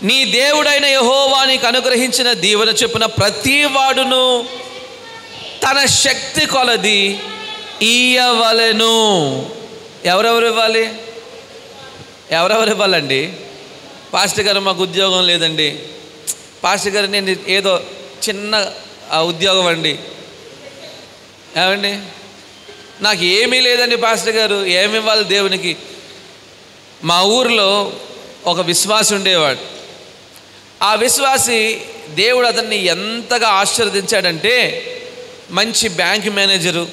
నీ దేవుడైన యెహోవా నీకు అనుగ్రహించిన దీవెన చొప్పున ప్రతి వాడును తన శక్తి కొలది ఇయ్యవలెను. ఎవరెవరు ఇవ్వాలి? ఎవరెవరు ఇవ్వాలండి? పాస్టర్ గారు మాకు ఉద్యోగం లేదండి, పాస్టర్ గారు నేను ఏదో చిన్న ఉద్యోగం అండి, ఏమండి నాకు ఏమీ లేదండి పాస్టర్ గారు, ఏమి ఇవ్వాలి దేవునికి? మా ఊరిలో ఒక విశ్వాసి ఉండేవాడు. ఆ విశ్వాసి దేవుడు అతన్ని ఎంతగా ఆశీర్వదించాడంటే, మంచి బ్యాంక్ మేనేజరు.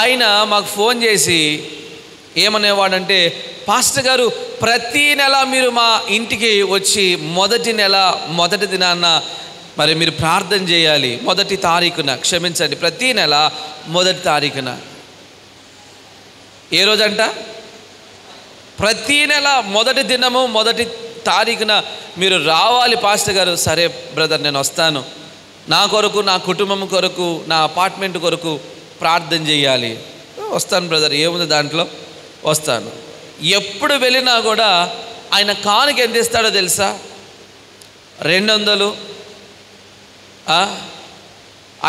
ఆయన మాకు ఫోన్ చేసి ఏమనేవాడంటే, పాస్టర్ గారు ప్రతీ నెల మీరు మా ఇంటికి వచ్చి మొదటి నెల మొదటి దినాన్న మరి మీరు ప్రార్థన చేయాలి. మొదటి తారీఖున, క్షమించండి, ప్రతీ నెల మొదటి తారీఖున. ఏ రోజంట? ప్రతీ నెల మొదటి దినము మొదటి తారీఖున మీరు రావాలి పాస్టర్ గారు. సరే బ్రదర్, నేను వస్తాను. నా కొరకు, నా కుటుంబం కొరకు, నా అపార్ట్మెంట్ కొరకు ప్రార్థన చేయాలి. వస్తాను బ్రదర్, ఏముంది దాంట్లో, వస్తాను. ఎప్పుడు వెళ్ళినా కూడా ఆయన కానుక ఎంత ఇస్తాడో తెలుసా? 200,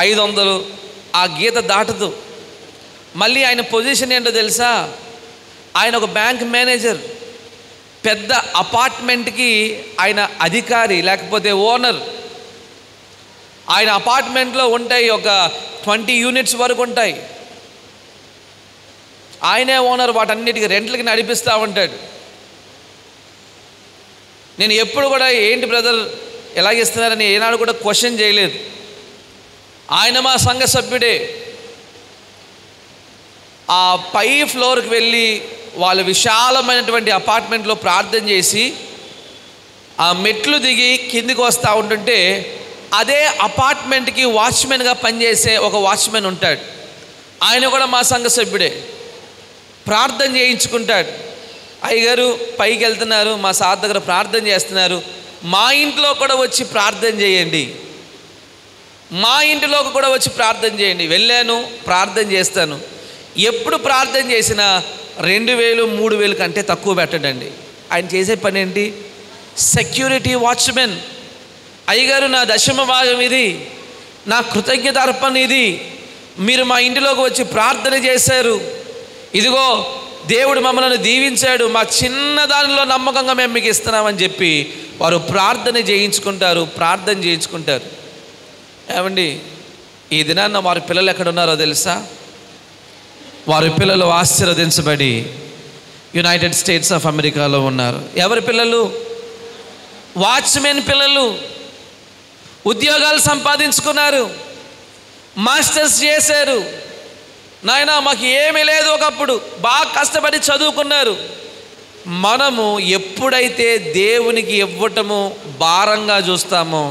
500, ఆ గీత దాటదు. మళ్ళీ ఆయన పొజిషన్ ఏంటో తెలుసా? ఆయన ఒక బ్యాంక్ మేనేజర్, పెద్ద అపార్ట్మెంట్కి ఆయన అధికారి లేకపోతే ఓనర్. ఆయన అపార్ట్మెంట్లో ఉంటాయి ఒక 20 యూనిట్స్ వరకు ఉంటాయి. ఆయనే ఓనర్, వాటన్నిటికీ రెంట్లకి నడిపిస్తూ ఉంటాడు. నేను ఎప్పుడు కూడా ఏంటి బ్రదర్ ఎలాగిస్తున్నారని ఏనాడు కూడా క్వశ్చన్ చేయలేదు. ఆయన మా సంఘ సభ్యుడే. ఆ పై ఫ్లోర్కి వెళ్ళి వాళ్ళ విశాలమైనటువంటి అపార్ట్మెంట్లో ప్రార్థన చేసి ఆ మెట్లు దిగి కిందికి వస్తూ ఉంటుంటే, అదే అపార్ట్మెంట్కి వాచ్మెన్గా పనిచేసే ఒక వాచ్మెన్ ఉంటాడు. ఆయన కూడా మా సంఘ సభ్యుడే. ప్రార్థన చేయించుకుంటాడు. అయ్యగారు పైకి వెళ్తున్నారు, మా సార్ దగ్గర ప్రార్థన చేస్తున్నారు, మా ఇంట్లో కూడా వచ్చి ప్రార్థన చేయండి, మా ఇంటిలోకి కూడా వచ్చి ప్రార్థన చేయండి. వెళ్ళాను, ప్రార్థన చేస్తాను. ఎప్పుడు ప్రార్థన చేసినా 2000, 3000 కంటే తక్కువ పెట్టడండి. ఆయన చేసే పని ఏంటి? Security watchman. అయ్యగారు నా దశమ భాగం ఇది, నా కృతజ్ఞత అర్పణ ఇది, మీరు మా ఇంటిలోకి వచ్చి ప్రార్థన చేశారు, ఇదిగో దేవుడు మమ్మల్ని దీవించాడు, మా చిన్న దానిలో నమ్మకంగా మేము మీకు ఇస్తున్నామని చెప్పి వారు ప్రార్థన చేయించుకుంటారు. ఏమండి, ఈ దినాన్న వారి పిల్లలు ఎక్కడ ఉన్నారో తెలుసా? వారి పిల్లలు ఆశీర్వదించబడి యునైటెడ్ స్టేట్స్ ఆఫ్ అమెరికాలో ఉన్నారు. ఎవరి పిల్లలు? వాచ్మెన్ పిల్లలు. ఉద్యోగాలు సంపాదించుకున్నారు, మాస్టర్స్ చేశారు. నాయన మాకు ఏమీ లేదు, ఒకప్పుడు బాగా కష్టపడి చదువుకున్నారు. మనము ఎప్పుడైతే దేవునికి ఇవ్వటము భారంగా చూస్తామో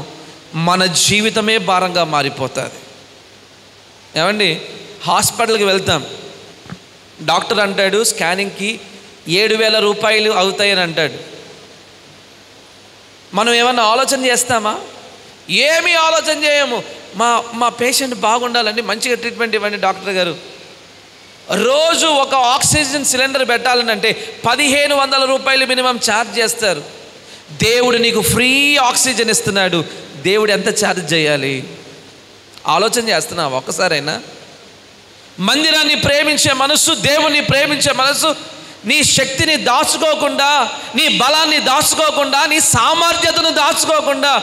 మన జీవితమే భారంగా మారిపోతుంది. ఏమండి, హాస్పిటల్కి వెళ్తాం, డాక్టర్ అంటాడు స్కానింగ్కి 7,000 రూపాయలు అవుతాయని అంటాడు. మనం ఏమన్నా ఆలోచన చేస్తామా? ఏమీ ఆలోచన చేయము. మా పేషెంట్ బాగుండాలండి, మంచిగా ట్రీట్మెంట్ ఇవ్వండి డాక్టర్ గారు. రోజు ఒక ఆక్సిజన్ సిలిండర్ పెట్టాలని అంటే 1,500 రూపాయలు మినిమం ఛార్జ్ చేస్తారు. దేవుడు నీకు ఫ్రీ ఆక్సిజన్ ఇస్తున్నాడు, దేవుడు ఎంత ఛార్జ్ చేయాలి? ఆలోచన చేస్తున్నావు ఒక్కసారైనా? మందిరాన్ని ప్రేమించే మనసు, దేవుని ప్రేమించే మనసు, నీ శక్తిని దాచుకోకుండా, నీ బలాన్ని దాచుకోకుండా, నీ సామర్థ్యతను దాచుకోకుండా,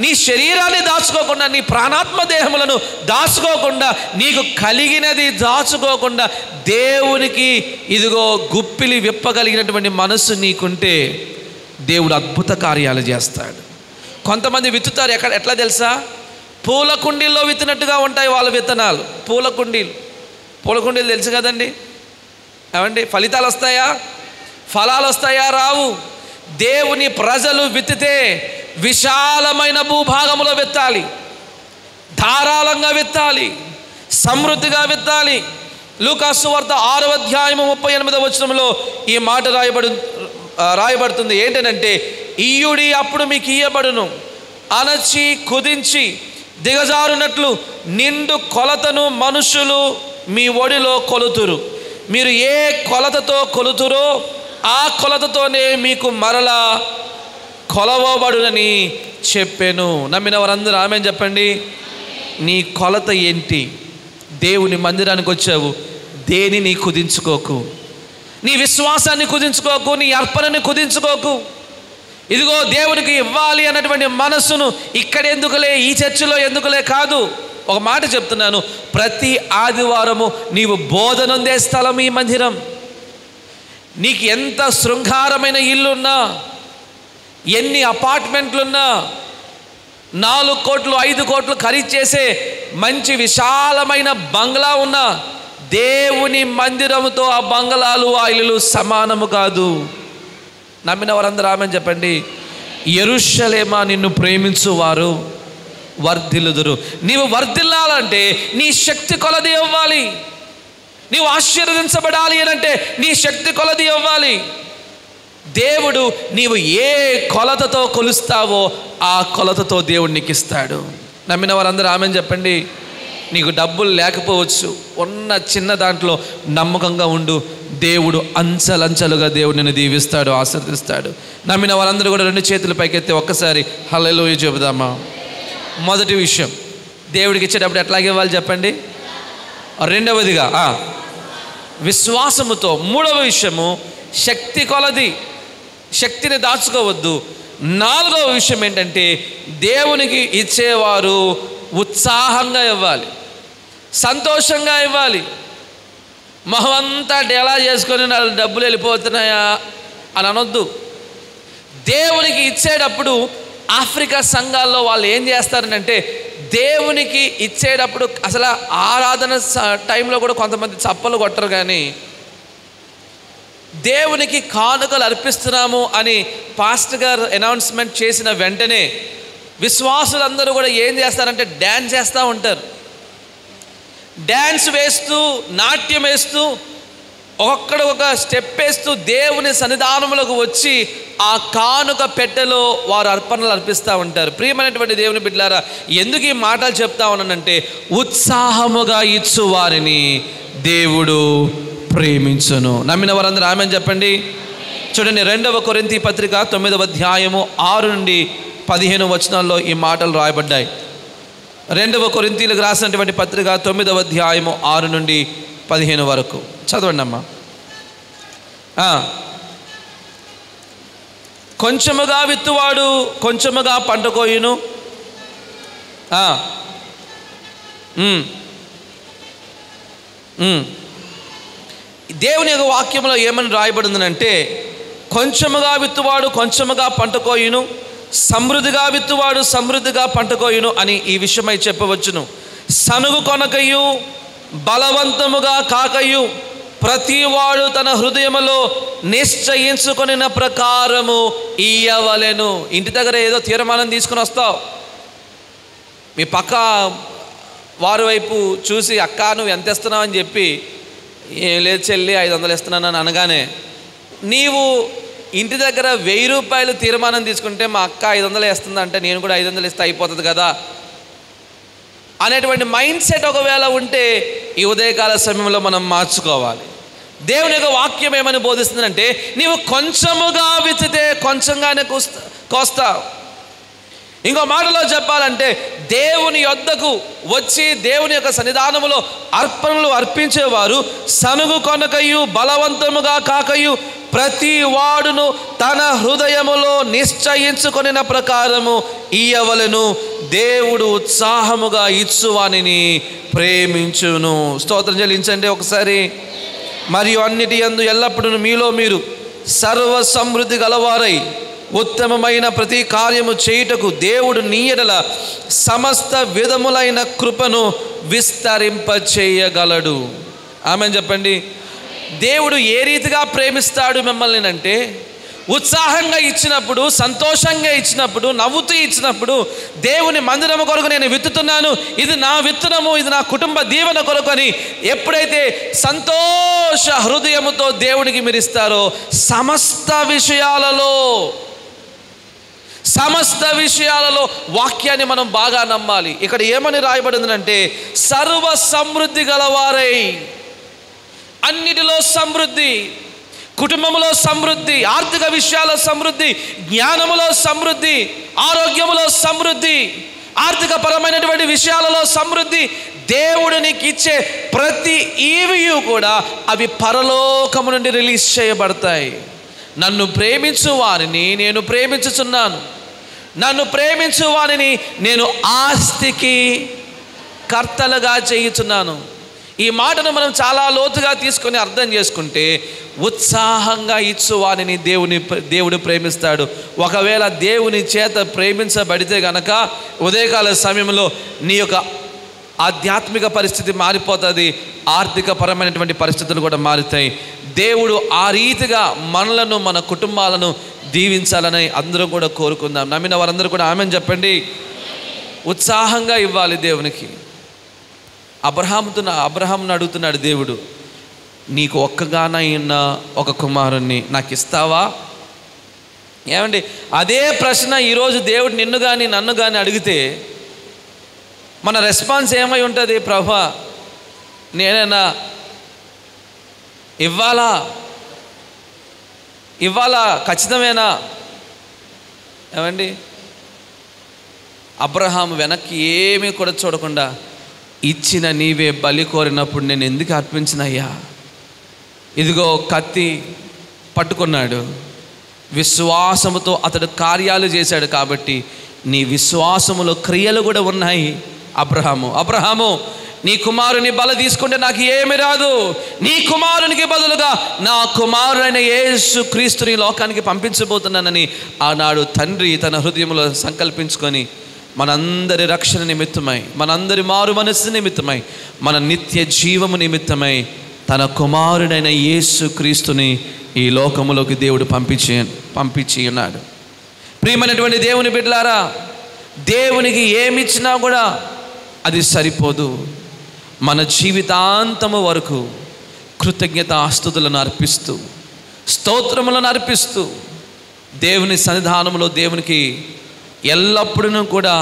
నీ శరీరాన్ని దాచుకోకుండా, నీ ప్రాణాత్మ దేహములను దాచుకోకుండా, నీకు కలిగినది దాచుకోకుండా దేవునికి ఇదిగో గుప్పిలి విప్పగలిగినటువంటి మనస్సు నీకుంటే దేవుడు అద్భుత కార్యాలు చేస్తాడు. కొంతమంది విత్తుతారు, ఎట్లా తెలుసా? పూల కుండీల్లో విత్తినట్టుగా ఉంటాయి వాళ్ళ విత్తనాలు. పూల కుండీలు తెలుసు కదండి. ఏమండి, ఫలితాలు వస్తాయా? ఫలాలు వస్తాయా? రావు. దేవుని ప్రజలు విత్తితే విశాలమైన భూభాగంలో విత్తాలి, ధారాళంగా విత్తాలి, సమృద్ధిగా విత్తాలి. లూకాసు సువార్త 6వ అధ్యాయము 38వ వచనంలో ఈ మాట రాయబడుతుంది. ఏంటంటే, ఇయ్యుడి అప్పుడు మీకు ఇయ్యబడును, అణచి కుదించి దిగజారునట్లు నిండు కొలతను మనుషులు మీ ఒడిలో కొలుతురు. మీరు ఏ కొలతతో కొలుతురో ఆ కొలతతోనే మీకు మరలా కొలవబడునని చెప్పాను. నమ్మిన వారందరూ ఆమేన్ చెప్పండి. నీ కొలత ఏంటి? దేవుని మందిరానికి వచ్చావు, దేనిని కుదించుకోకు. నీ విశ్వాసాన్ని కుదించుకోకు, నీ అర్పణని కుదించుకోకు. ఇదిగో దేవునికి ఇవ్వాలి అన్నటువంటి మనస్సును ఇక్కడ ఎందుకులే, ఈ చర్చిలో ఎందుకులే కాదు. ఒక మాట చెప్తున్నాను, ప్రతి ఆదివారము నీవు బోధనందే స్థలం ఈ మందిరం. నీకు ఎంత శృంగారమైన ఇల్లున్నా, ఎన్ని అపార్ట్మెంట్లున్నా, 4 కోట్లు 5 కోట్లు ఖరీదు చేసే మంచి విశాలమైన బంగ్లా ఉన్నా, దేవుని మందిరముతో ఆ బంగ్లాలు ఆ ఇల్లులు సమానము కాదు. నమ్మిన వారందరూ ఆమేన్ చెప్పండి. యెరూషలేమా, నిన్ను ప్రేమించువారు వర్ధిల్లుదురు. నీవు వర్ధిల్లాలంటే నీ శక్తి కొలది ఇవ్వాలి. నీవు ఆశీర్వదించబడాలి అనంటే నీ శక్తి కొలది ఇవ్వాలి. దేవుడు నీవు ఏ కొలతతో కొలుస్తావో ఆ కొలతతో దేవుడు నీకు ఇస్తాడు. నమ్మిన వారందరూ ఆమేన్ చెప్పండి. నీకు డబ్బులు లేకపోవచ్చు, ఉన్న చిన్న దాంట్లో నమ్మకంగా ఉండు. దేవుడు అంచెలంచెలుగా దేవుడు నిన్ను దీవిస్తాడు, ఆశీర్వదిస్తాడు. నమ్మిన వారందరూ కూడా 2 చేతులు పైకెత్తి ఒక్కసారి హల్లెలూయా చెబుదామా. మొదటి విషయం, దేవుడికి ఇచ్చేటప్పుడు ఎట్లాగే ఇవ్వాలి చెప్పండి. రెండవదిగా విశ్వాసముతో. మూడవ విషయము శక్తి కొలది, శక్తిని దాచుకోవద్దు. 4వ విషయం ఏంటంటే దేవునికి ఇచ్చేవారు ఉత్సాహంగా ఇవ్వాలి, సంతోషంగా ఇవ్వాలి. మొహమంతా డేలా చేసుకొని నా డబ్బులు వెళ్ళిపోతున్నాయా అని అనొద్దు. దేవునికి ఇచ్చేటప్పుడు ఆఫ్రికా సంఘాల్లో వాళ్ళు ఏం చేస్తారంటే, దేవునికి ఇచ్చేటప్పుడు అసలు ఆరాధన టైంలో కూడా కొంతమంది చప్పలు కొట్టరు, కానీ దేవునికి కానుకలు అర్పిస్తున్నాము అని పాస్టర్ గారు అనౌన్స్మెంట్ చేసిన వెంటనే విశ్వాసులందరూ కూడా ఏం చేస్తారంటే డ్యాన్స్ చేస్తూ ఉంటారు. డ్యాన్స్ వేస్తూ, నాట్యం వేస్తూ, ఒక్కొక్కడు ఒక స్టెప్ వేస్తూ దేవుని సన్నిధానములకు వచ్చి ఆ కానుక పెట్టెలో వారు అర్పణలు అర్పిస్తూ ఉంటారు. ప్రియమైనటువంటి దేవుని బిడ్డలారా, ఎందుకు ఈ మాటలు చెప్తా ఉన్నానంటే, ఉత్సాహముగా ఇచ్చు వారిని దేవుడు ప్రేమించును. నమ్మిన వారందరూ ఆమేన్ చెప్పండి. చూడండి, 2వ కొరింథీ పత్రిక 9వ అధ్యాయము 6 నుండి 15 వచనాల్లో ఈ మాటలు రాయబడ్డాయి. 2వ కొరింథీలకు రాసినటువంటి పత్రిక 9వ అధ్యాయము 6 నుండి 15 వరకు చదవండి అమ్మా. కొంచెముగా విత్తువాడు కొంచెముగా పంట కోయును. దేవుని యొక్క వాక్యంలో ఏమని రాయబడిందంటే, కొంచెముగా విత్తువాడు కొంచెముగా పంట కోయును, సమృద్ధిగా విత్తువాడు సమృద్ధిగా పంట కోయును అని ఈ విషయమై చెప్పవచ్చును. సనుగు కొనకయు బలవంతముగా కాకయు ప్రతివాడు తన హృదయములో నిశ్చయించుకొనిన ప్రకారము ఇయ్యవలెను. ఇంటి దగ్గర ఏదో తీర్మానం తీసుకుని వస్తావు, మీ పక్క వారి వైపు చూసి, అక్క నువ్వు ఎంత ఇస్తున్నావు అని చెప్పి, ఏం లేదు చెల్లి 500 ఇస్తున్నాను అని అనగానే, నీవు ఇంటి దగ్గర 1000 రూపాయలు తీర్మానం తీసుకుంటే మా అక్క 500 ఇస్తుందంటే నేను కూడా 500 ఇస్తే అయిపోతుంది కదా అనేటువంటి మైండ్ సెట్ ఒకవేళ ఉంటే ఈ ఉదయకాల సమయంలో మనం మార్చుకోవాలి. దేవుని యొక్క వాక్యం ఏమని బోధిస్తుందంటే, నీవు కొంచెముగా విత్తితే కొంచెంగానే కోస్తావు. ఇంకో మాటలో చెప్పాలంటే, దేవుని యొద్దకు వచ్చి దేవుని యొక్క సన్నిధానములో అర్పణలు అర్పించేవారు సనుగు కొనకయు బలవంతముగా కాకయు ప్రతి వాడును తన హృదయములో నిశ్చయించుకొనిన ప్రకారము ఇయ్యవలెను. దేవుడు ఉత్సాహముగా ఇచ్చువానిని ప్రేమించును. స్తోత్రం చెల్లించండి ఒకసారి. మరియు అన్నిటి యందు ఎల్లప్పుడూ మీలో మీరు సర్వ సమృద్ధి గలవారై ఉత్తమమైన ప్రతి కార్యము చేయుటకు దేవుడు నీ యెడల సమస్త విధములైన కృపను విస్తరింపచేయగలడు. ఆమేన్ చెప్పండి. దేవుడు ఏ రీతిగా ప్రేమిస్తాడు మిమ్మల్ని అంటే, ఉత్సాహంగా ఇచ్చినప్పుడు, సంతోషంగా ఇచ్చినప్పుడు, నవ్వుతూ ఇచ్చినప్పుడు, దేవుని మందిరము కొరకు నేను విత్తుతున్నాను, ఇది నా విత్తనము, ఇది నా కుటుంబ దీవెన కొరకు అని ఎప్పుడైతే సంతోష హృదయముతో దేవునికి మీరు ఇస్తారో, సమస్త విషయాలలో సమస్త విషయాలలో వాక్యాన్ని మనం బాగా నమ్మాలి. ఇక్కడ ఏమని రాయబడిందంటే సర్వ సమృద్ధి గలవారై, అన్నిటిలో సమృద్ధి, కుటుంబంలో సమృద్ధి, ఆర్థిక విషయాల్లో సమృద్ధి, జ్ఞానములో సమృద్ధి, ఆరోగ్యములో సమృద్ధి, ఆర్థిక పరమైనటువంటి విషయాలలో సమృద్ధి. దేవుడు నీకు ఇచ్చే ప్రతి ఈవియు కూడా అవి పరలోకము నుండి రిలీజ్ చేయబడతాయి. నన్ను ప్రేమించు వారిని నేను ప్రేమించుచున్నాను, నన్ను ప్రేమించు వారిని నేను ఆస్తికి కర్తలుగా చేయుచున్నాను. ఈ మాటను మనం చాలా లోతుగా తీసుకొని అర్థం చేసుకుంటే ఉత్సాహంగా ఇచ్చు వారిని దేవుడు ప్రేమిస్తాడు. ఒకవేళ దేవుని చేత ప్రేమించబడితే గనక ఉదయకాల సమయంలో నీ యొక్క ఆధ్యాత్మిక పరిస్థితి మారిపోతుంది, ఆర్థిక పరమైనటువంటి పరిస్థితులు కూడా మారుతాయి. దేవుడు ఆ రీతిగా మనలను మన కుటుంబాలను దీవించాలని అందరూ కూడా కోరుకుందాం. నమ్మిన వారందరూ కూడా ఆమెన్ చెప్పండి. ఉత్సాహంగా ఇవ్వాలి దేవునికి. అబ్రహామును అడుగుతున్నాడు దేవుడు, నీకు ఒక్కగానైనా ఒక కుమారుణ్ణి నాకు ఇస్తావా? ఏమండి, అదే ప్రశ్న ఈరోజు దేవుడు నిన్ను కానీ నన్ను కానీ అడిగితే మన రెస్పాన్స్ ఏమై ఉంటుంది? ప్రభా, నేనైనా ఇవ్వాలా ఖచ్చితమేనా? ఏమండి, అబ్రహాము వెనక్కి ఏమీ కూడా చూడకుండా ఇచ్చిన నీవే బలి కోరినప్పుడు నేను ఎందుకు అర్పించినయ్యా? ఇదిగో కత్తి పట్టుకున్నాడు. విశ్వాసముతో అతడు కార్యాలు చేశాడు కాబట్టి నీ విశ్వాసములో క్రియలు కూడా ఉన్నాయి. అబ్రహాము నీ కుమారుని బల తీసుకుంటే నాకు ఏమి రాదు, నీ కుమారునికి బదులుగా నా కుమారుడైన యేసు క్రీస్తుని లోకానికి పంపించబోతున్నానని ఆనాడు తండ్రి తన హృదయంలో సంకల్పించుకొని మనందరి రక్షణ నిమిత్తమై, మనందరి మారు మనస్సు నిమిత్తమై, మన నిత్య జీవము నిమిత్తమై తన కుమారుడైన యేసు క్రీస్తుని ఈ లోకములోకి దేవుడు పంపించి ఉన్నాడు. ప్రియమైనటువంటి దేవుని బిడ్డలారా, దేవునికి ఏమిచ్చినా కూడా అది సరిపోదు. మన జీవితాంతము వరకు కృతజ్ఞతాస్తుతులను అర్పిస్తూ, స్తోత్రములను అర్పిస్తూ దేవుని సన్నిధానంలో దేవునికి ఎల్లప్పుడూ కూడా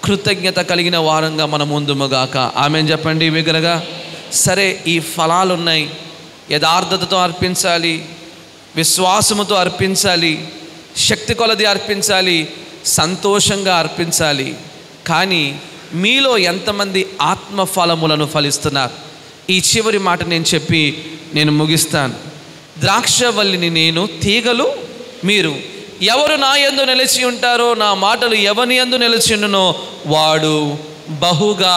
కృతజ్ఞత కలిగిన వారంగా మనం ముందుముగాక. ఆమెన్ చెప్పండి బిగ్గరగా. సరే, ఈ ఫలాలు ఉన్నాయి. యథార్థతతో అర్పించాలి, విశ్వాసముతో అర్పించాలి, శక్తి కొలది అర్పించాలి, సంతోషంగా అర్పించాలి. కానీ మీలో ఎంతమంది ఆత్మఫలములను ఫలిస్తున్నారు? ఈ చివరి మాట నేను చెప్పి నేను ముగిస్తాను. ద్రాక్షవల్లిని నేను, తీగలు మీరు. ఎవరు నా యందు నిలిచి ఉంటారో, నా మాటలు ఎవని యందు నిలిచి ఉండునో వాడు బహుగా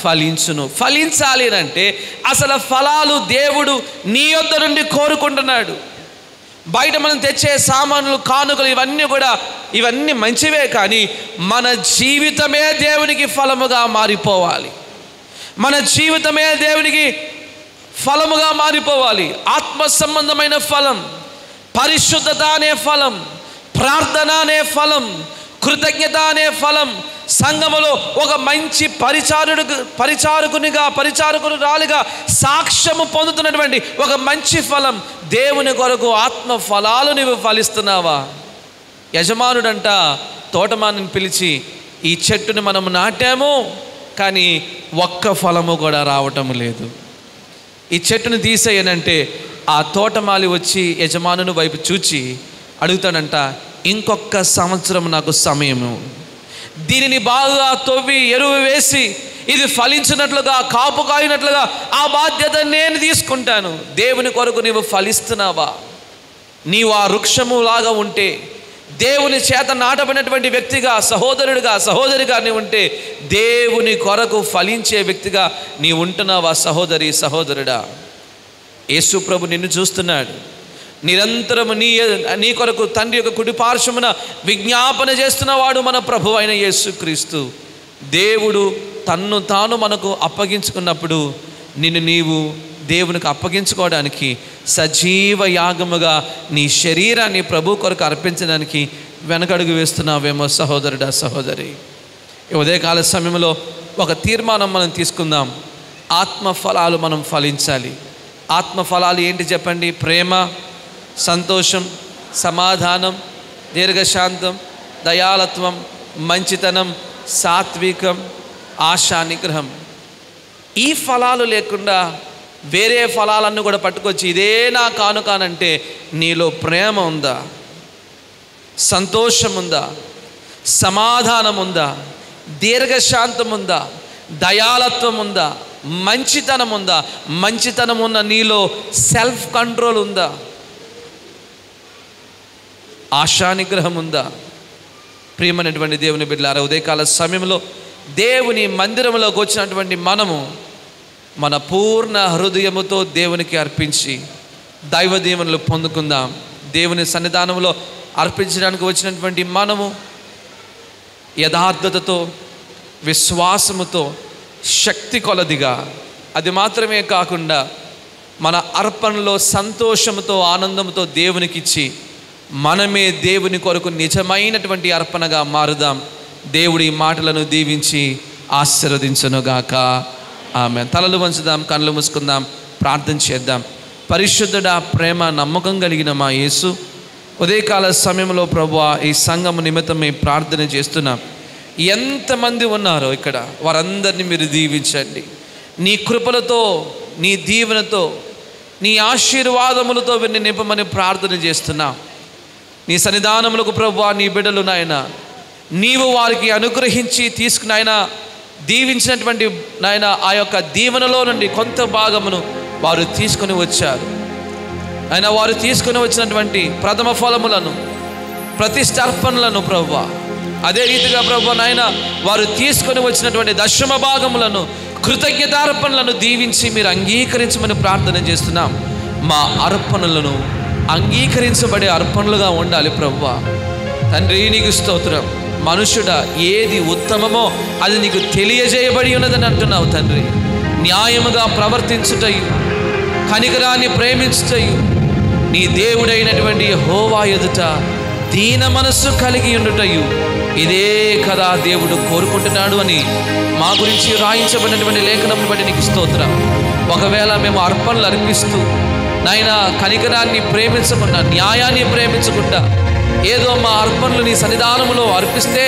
ఫలించును. ఫలించాలి అంటే అసలు ఫలాలు దేవుడు నీ యొద్ద నుండి కోరుకుంటున్నాడు. బయట మనం తెచ్చే సామాన్లు, కానుకలు ఇవన్నీ మంచివే, కానీ మన జీవితమే దేవునికి ఫలముగా మారిపోవాలి. మన జీవితమే దేవునికి ఫలముగా మారిపోవాలి. ఆత్మ సంబంధమైన ఫలం, పరిశుద్ధత అనే ఫలం, ప్రార్థన అనే ఫలం, కృతజ్ఞత అనే ఫలం, సంఘములో ఒక మంచి పరిచారకురాలిగా సాక్ష్యము పొందుతున్నటువంటి ఒక మంచి ఫలం, దేవుని కొరకు ఆత్మ ఫలాలు నీవు ఫలిస్తున్నావా? యజమానుడంట తోటమాని పిలిచి, ఈ చెట్టుని మనం నాటాము కానీ ఒక్క ఫలము కూడా రావటం లేదు, ఈ చెట్టుని తీసేయనంటే ఆ తోటమాలి వచ్చి యజమానుని వైపు చూచి అడుగుతాడంట, ఇంకొక సంవత్సరం నాకు సమయము, దీనిని బాగా తవ్వి ఎరువు వేసి ఇది ఫలించినట్లుగా, కాపు కాయినట్లుగా ఆ బాధ్యత నేను తీసుకుంటాను. దేవుని కొరకు నీవు ఫలిస్తున్నావా? నీవు ఆ వృక్షము లాగా ఉంటే, దేవుని చేత నాటబడినటువంటి వ్యక్తిగా, సహోదరుడిగా, సహోదరిగా నీవు ఉంటే, దేవుని కొరకు ఫలించే వ్యక్తిగా నీవు ఉంటున్నావా? సహోదరి, సహోదరుడా, యేసు ప్రభు నిన్ను చూస్తున్నాడు. నిరంతరము నీ కొరకు తండ్రి యొక్క కుడి పార్శ్వమున విజ్ఞాపన చేస్తున్నవాడు మన ప్రభు అయిన యేసుక్రీస్తు. దేవుడు తన్ను తాను మనకు అప్పగించుకున్నప్పుడు నీవు దేవునికి అప్పగించుకోవడానికి, సజీవ యాగముగా నీ శరీరాన్ని ప్రభు కొరకు అర్పించడానికి వెనకడుగు వేస్తున్నావేమో సహోదరుడా, సహోదరి. ఉదయకాల సమయంలో ఒక తీర్మానం మనం తీసుకుందాం. ఆత్మఫలాలు మనం ఫలించాలి. ఆత్మఫలాలు ఏంటి చెప్పండి? ప్రేమ, సంతోషం, సమాధానం, దీర్ఘశాంతం, దయాళత్వం, మంచితనం, సాత్వికం, ఆశా నిగ్రహం. ఈ ఫలాలు లేకుండా వేరే ఫలాలన్నీ కూడా పట్టుకొచ్చి ఇదే నా కానుకానంటే నీలో ప్రేమ ఉందా, సంతోషం ఉందా, సమాధానం ఉందా, దీర్ఘశాంతం ఉందా, దయాళత్వం ఉందా, మంచితనం ఉందా? మంచితనం ఉన్న నీలో సెల్ఫ్ కంట్రోల్ ఉందా? ఆశానిగ్రహం ఉందా? ప్రియమైనటువంటి దేవుని బిడ్డలారా, ఉదయకాల సమయంలో దేవుని మందిరంలోకి వచ్చినటువంటి మనము మన పూర్ణ హృదయముతో దేవునికి అర్పించి దైవ దీవెనలు పొందుకుందాం. దేవుని సన్నిధానంలో అర్పించడానికి వచ్చినటువంటి మనము యథార్థతతో, విశ్వాసముతో, శక్తి కొలదిగా, అది మాత్రమే కాకుండా మన అర్పణలో సంతోషంతో, ఆనందంతో దేవునికిచ్చి మనమే దేవుని కొరకు నిజమైనటువంటి అర్పణగా మారుదాం. దేవుడి మాటలను దీవించి ఆశీర్వదించునుగాక. ఆమె. తలలు వంచుదాం, కళ్ళు మూసుకుందాం, ప్రార్థన చేద్దాం. పరిశుద్ధుడా, ప్రేమ, నమ్మకం కలిగిన మా యేసు, ఉదయకాల సమయంలో ప్రభువా ఈ సంఘము నిమిత్తమే ప్రార్థన చేస్తున్నాం. ఎంతమంది ఉన్నారో ఇక్కడ వారందరినీ మీరు దీవించండి. నీ కృపలతో, నీ దీవెనతో, నీ ఆశీర్వాదములతో వీరిని నింపమని ప్రార్థన చేస్తున్నాం. నీ సన్నిధానములకు ప్రభువా నీ బిడ్డలు నాయన, నీవు వారికి అనుగ్రహించి తీసుకుని ఆయన దీవించినటువంటి నాయన ఆ యొక్క దీవెనలో నుండి కొంత భాగమును వారు తీసుకొని వచ్చారు. ఆయన వారు తీసుకొని వచ్చినటువంటి ప్రథమ ఫలములను, ప్రతిష్టార్పణలను ప్రభువా, అదే రీతిగా ప్రభువా నాయన వారు తీసుకొని వచ్చినటువంటి దశమ భాగములను, కృతజ్ఞతార్పణలను దీవించి మీరు అంగీకరించమని ప్రార్థన చేస్తున్నాం. మా అర్పణలను అంగీకరించబడే అర్పణలుగా ఉండాలి ప్రభువా. తండ్రి నీకు స్తోత్రం. మనుషుడా, ఏది ఉత్తమమో అది నీకు తెలియజేయబడి ఉన్నదని అంటున్నావు తండ్రి. న్యాయముగా ప్రవర్తించుటయు, కనికరాన్ని ప్రేమించుటయు, నీ దేవుడైనటువంటి యెహోవా ఎదుట దీన మనస్సు కలిగి ఉండుటయు, ఇదే కదా దేవుడు కోరుకుంటున్నాడు అని మా గురించి రాయించబడినటువంటి లేఖనం బట్టి నీకు స్తోత్రం. ఒకవేళ మేము అర్పణలు అర్పిస్తూ నాయన కనికరాన్ని ప్రేమించకుండా, న్యాయాన్ని ప్రేమించకుండా ఏదో మా అర్పణలు నీ సన్నిధానములో అర్పిస్తే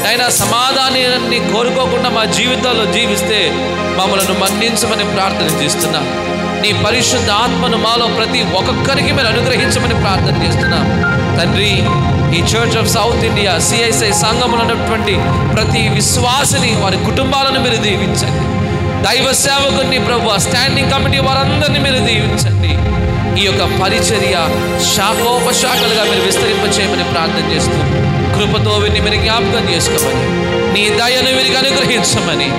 ఆయన సమాధానాన్ని కోరుకోకుండా మా జీవితాల్లో జీవిస్తే మమ్మల్ని మన్నించమని ప్రార్థన చేస్తున్నాం. నీ పరిశుద్ధ ఆత్మను మాలో ప్రతి ఒక్కొక్కరికి మీరు అనుగ్రహించమని ప్రార్థన చేస్తున్నాం తండ్రి. ఈ church of south India ICICI సంఘంలో ఉన్నటువంటి ప్రతి విశ్వాసిని, వారి కుటుంబాలను మీరు దీవించండి. దైవ సేవకుని ప్రభువా, స్టాండింగ్ కమిటీ వారందరినీ మీరు దీవించండి. ఈ యొక్క పరిచర్య శాఖోపశాఖలుగా మీరు విస్తరింపచేయమని ప్రార్థన చేస్తూ కృపతో వీరిని మీరు జ్ఞాపకం చేసుకోమని, నీ దయను వీరికి అనుగ్రహించమని,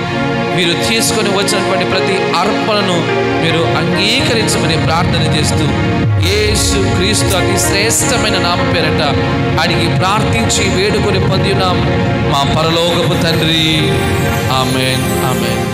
మీరు తీసుకొని వచ్చినటువంటి ప్రతి అర్పణను మీరు అంగీకరించమని ప్రార్థన చేస్తూ యేసు క్రీస్తు అతి శ్రేష్టమైన నామ పేరట అడిగి ప్రార్థించి వేడుకొని పొందినాం మా పరలోకపు తండ్రి. ఆమేన్, ఆమేన్.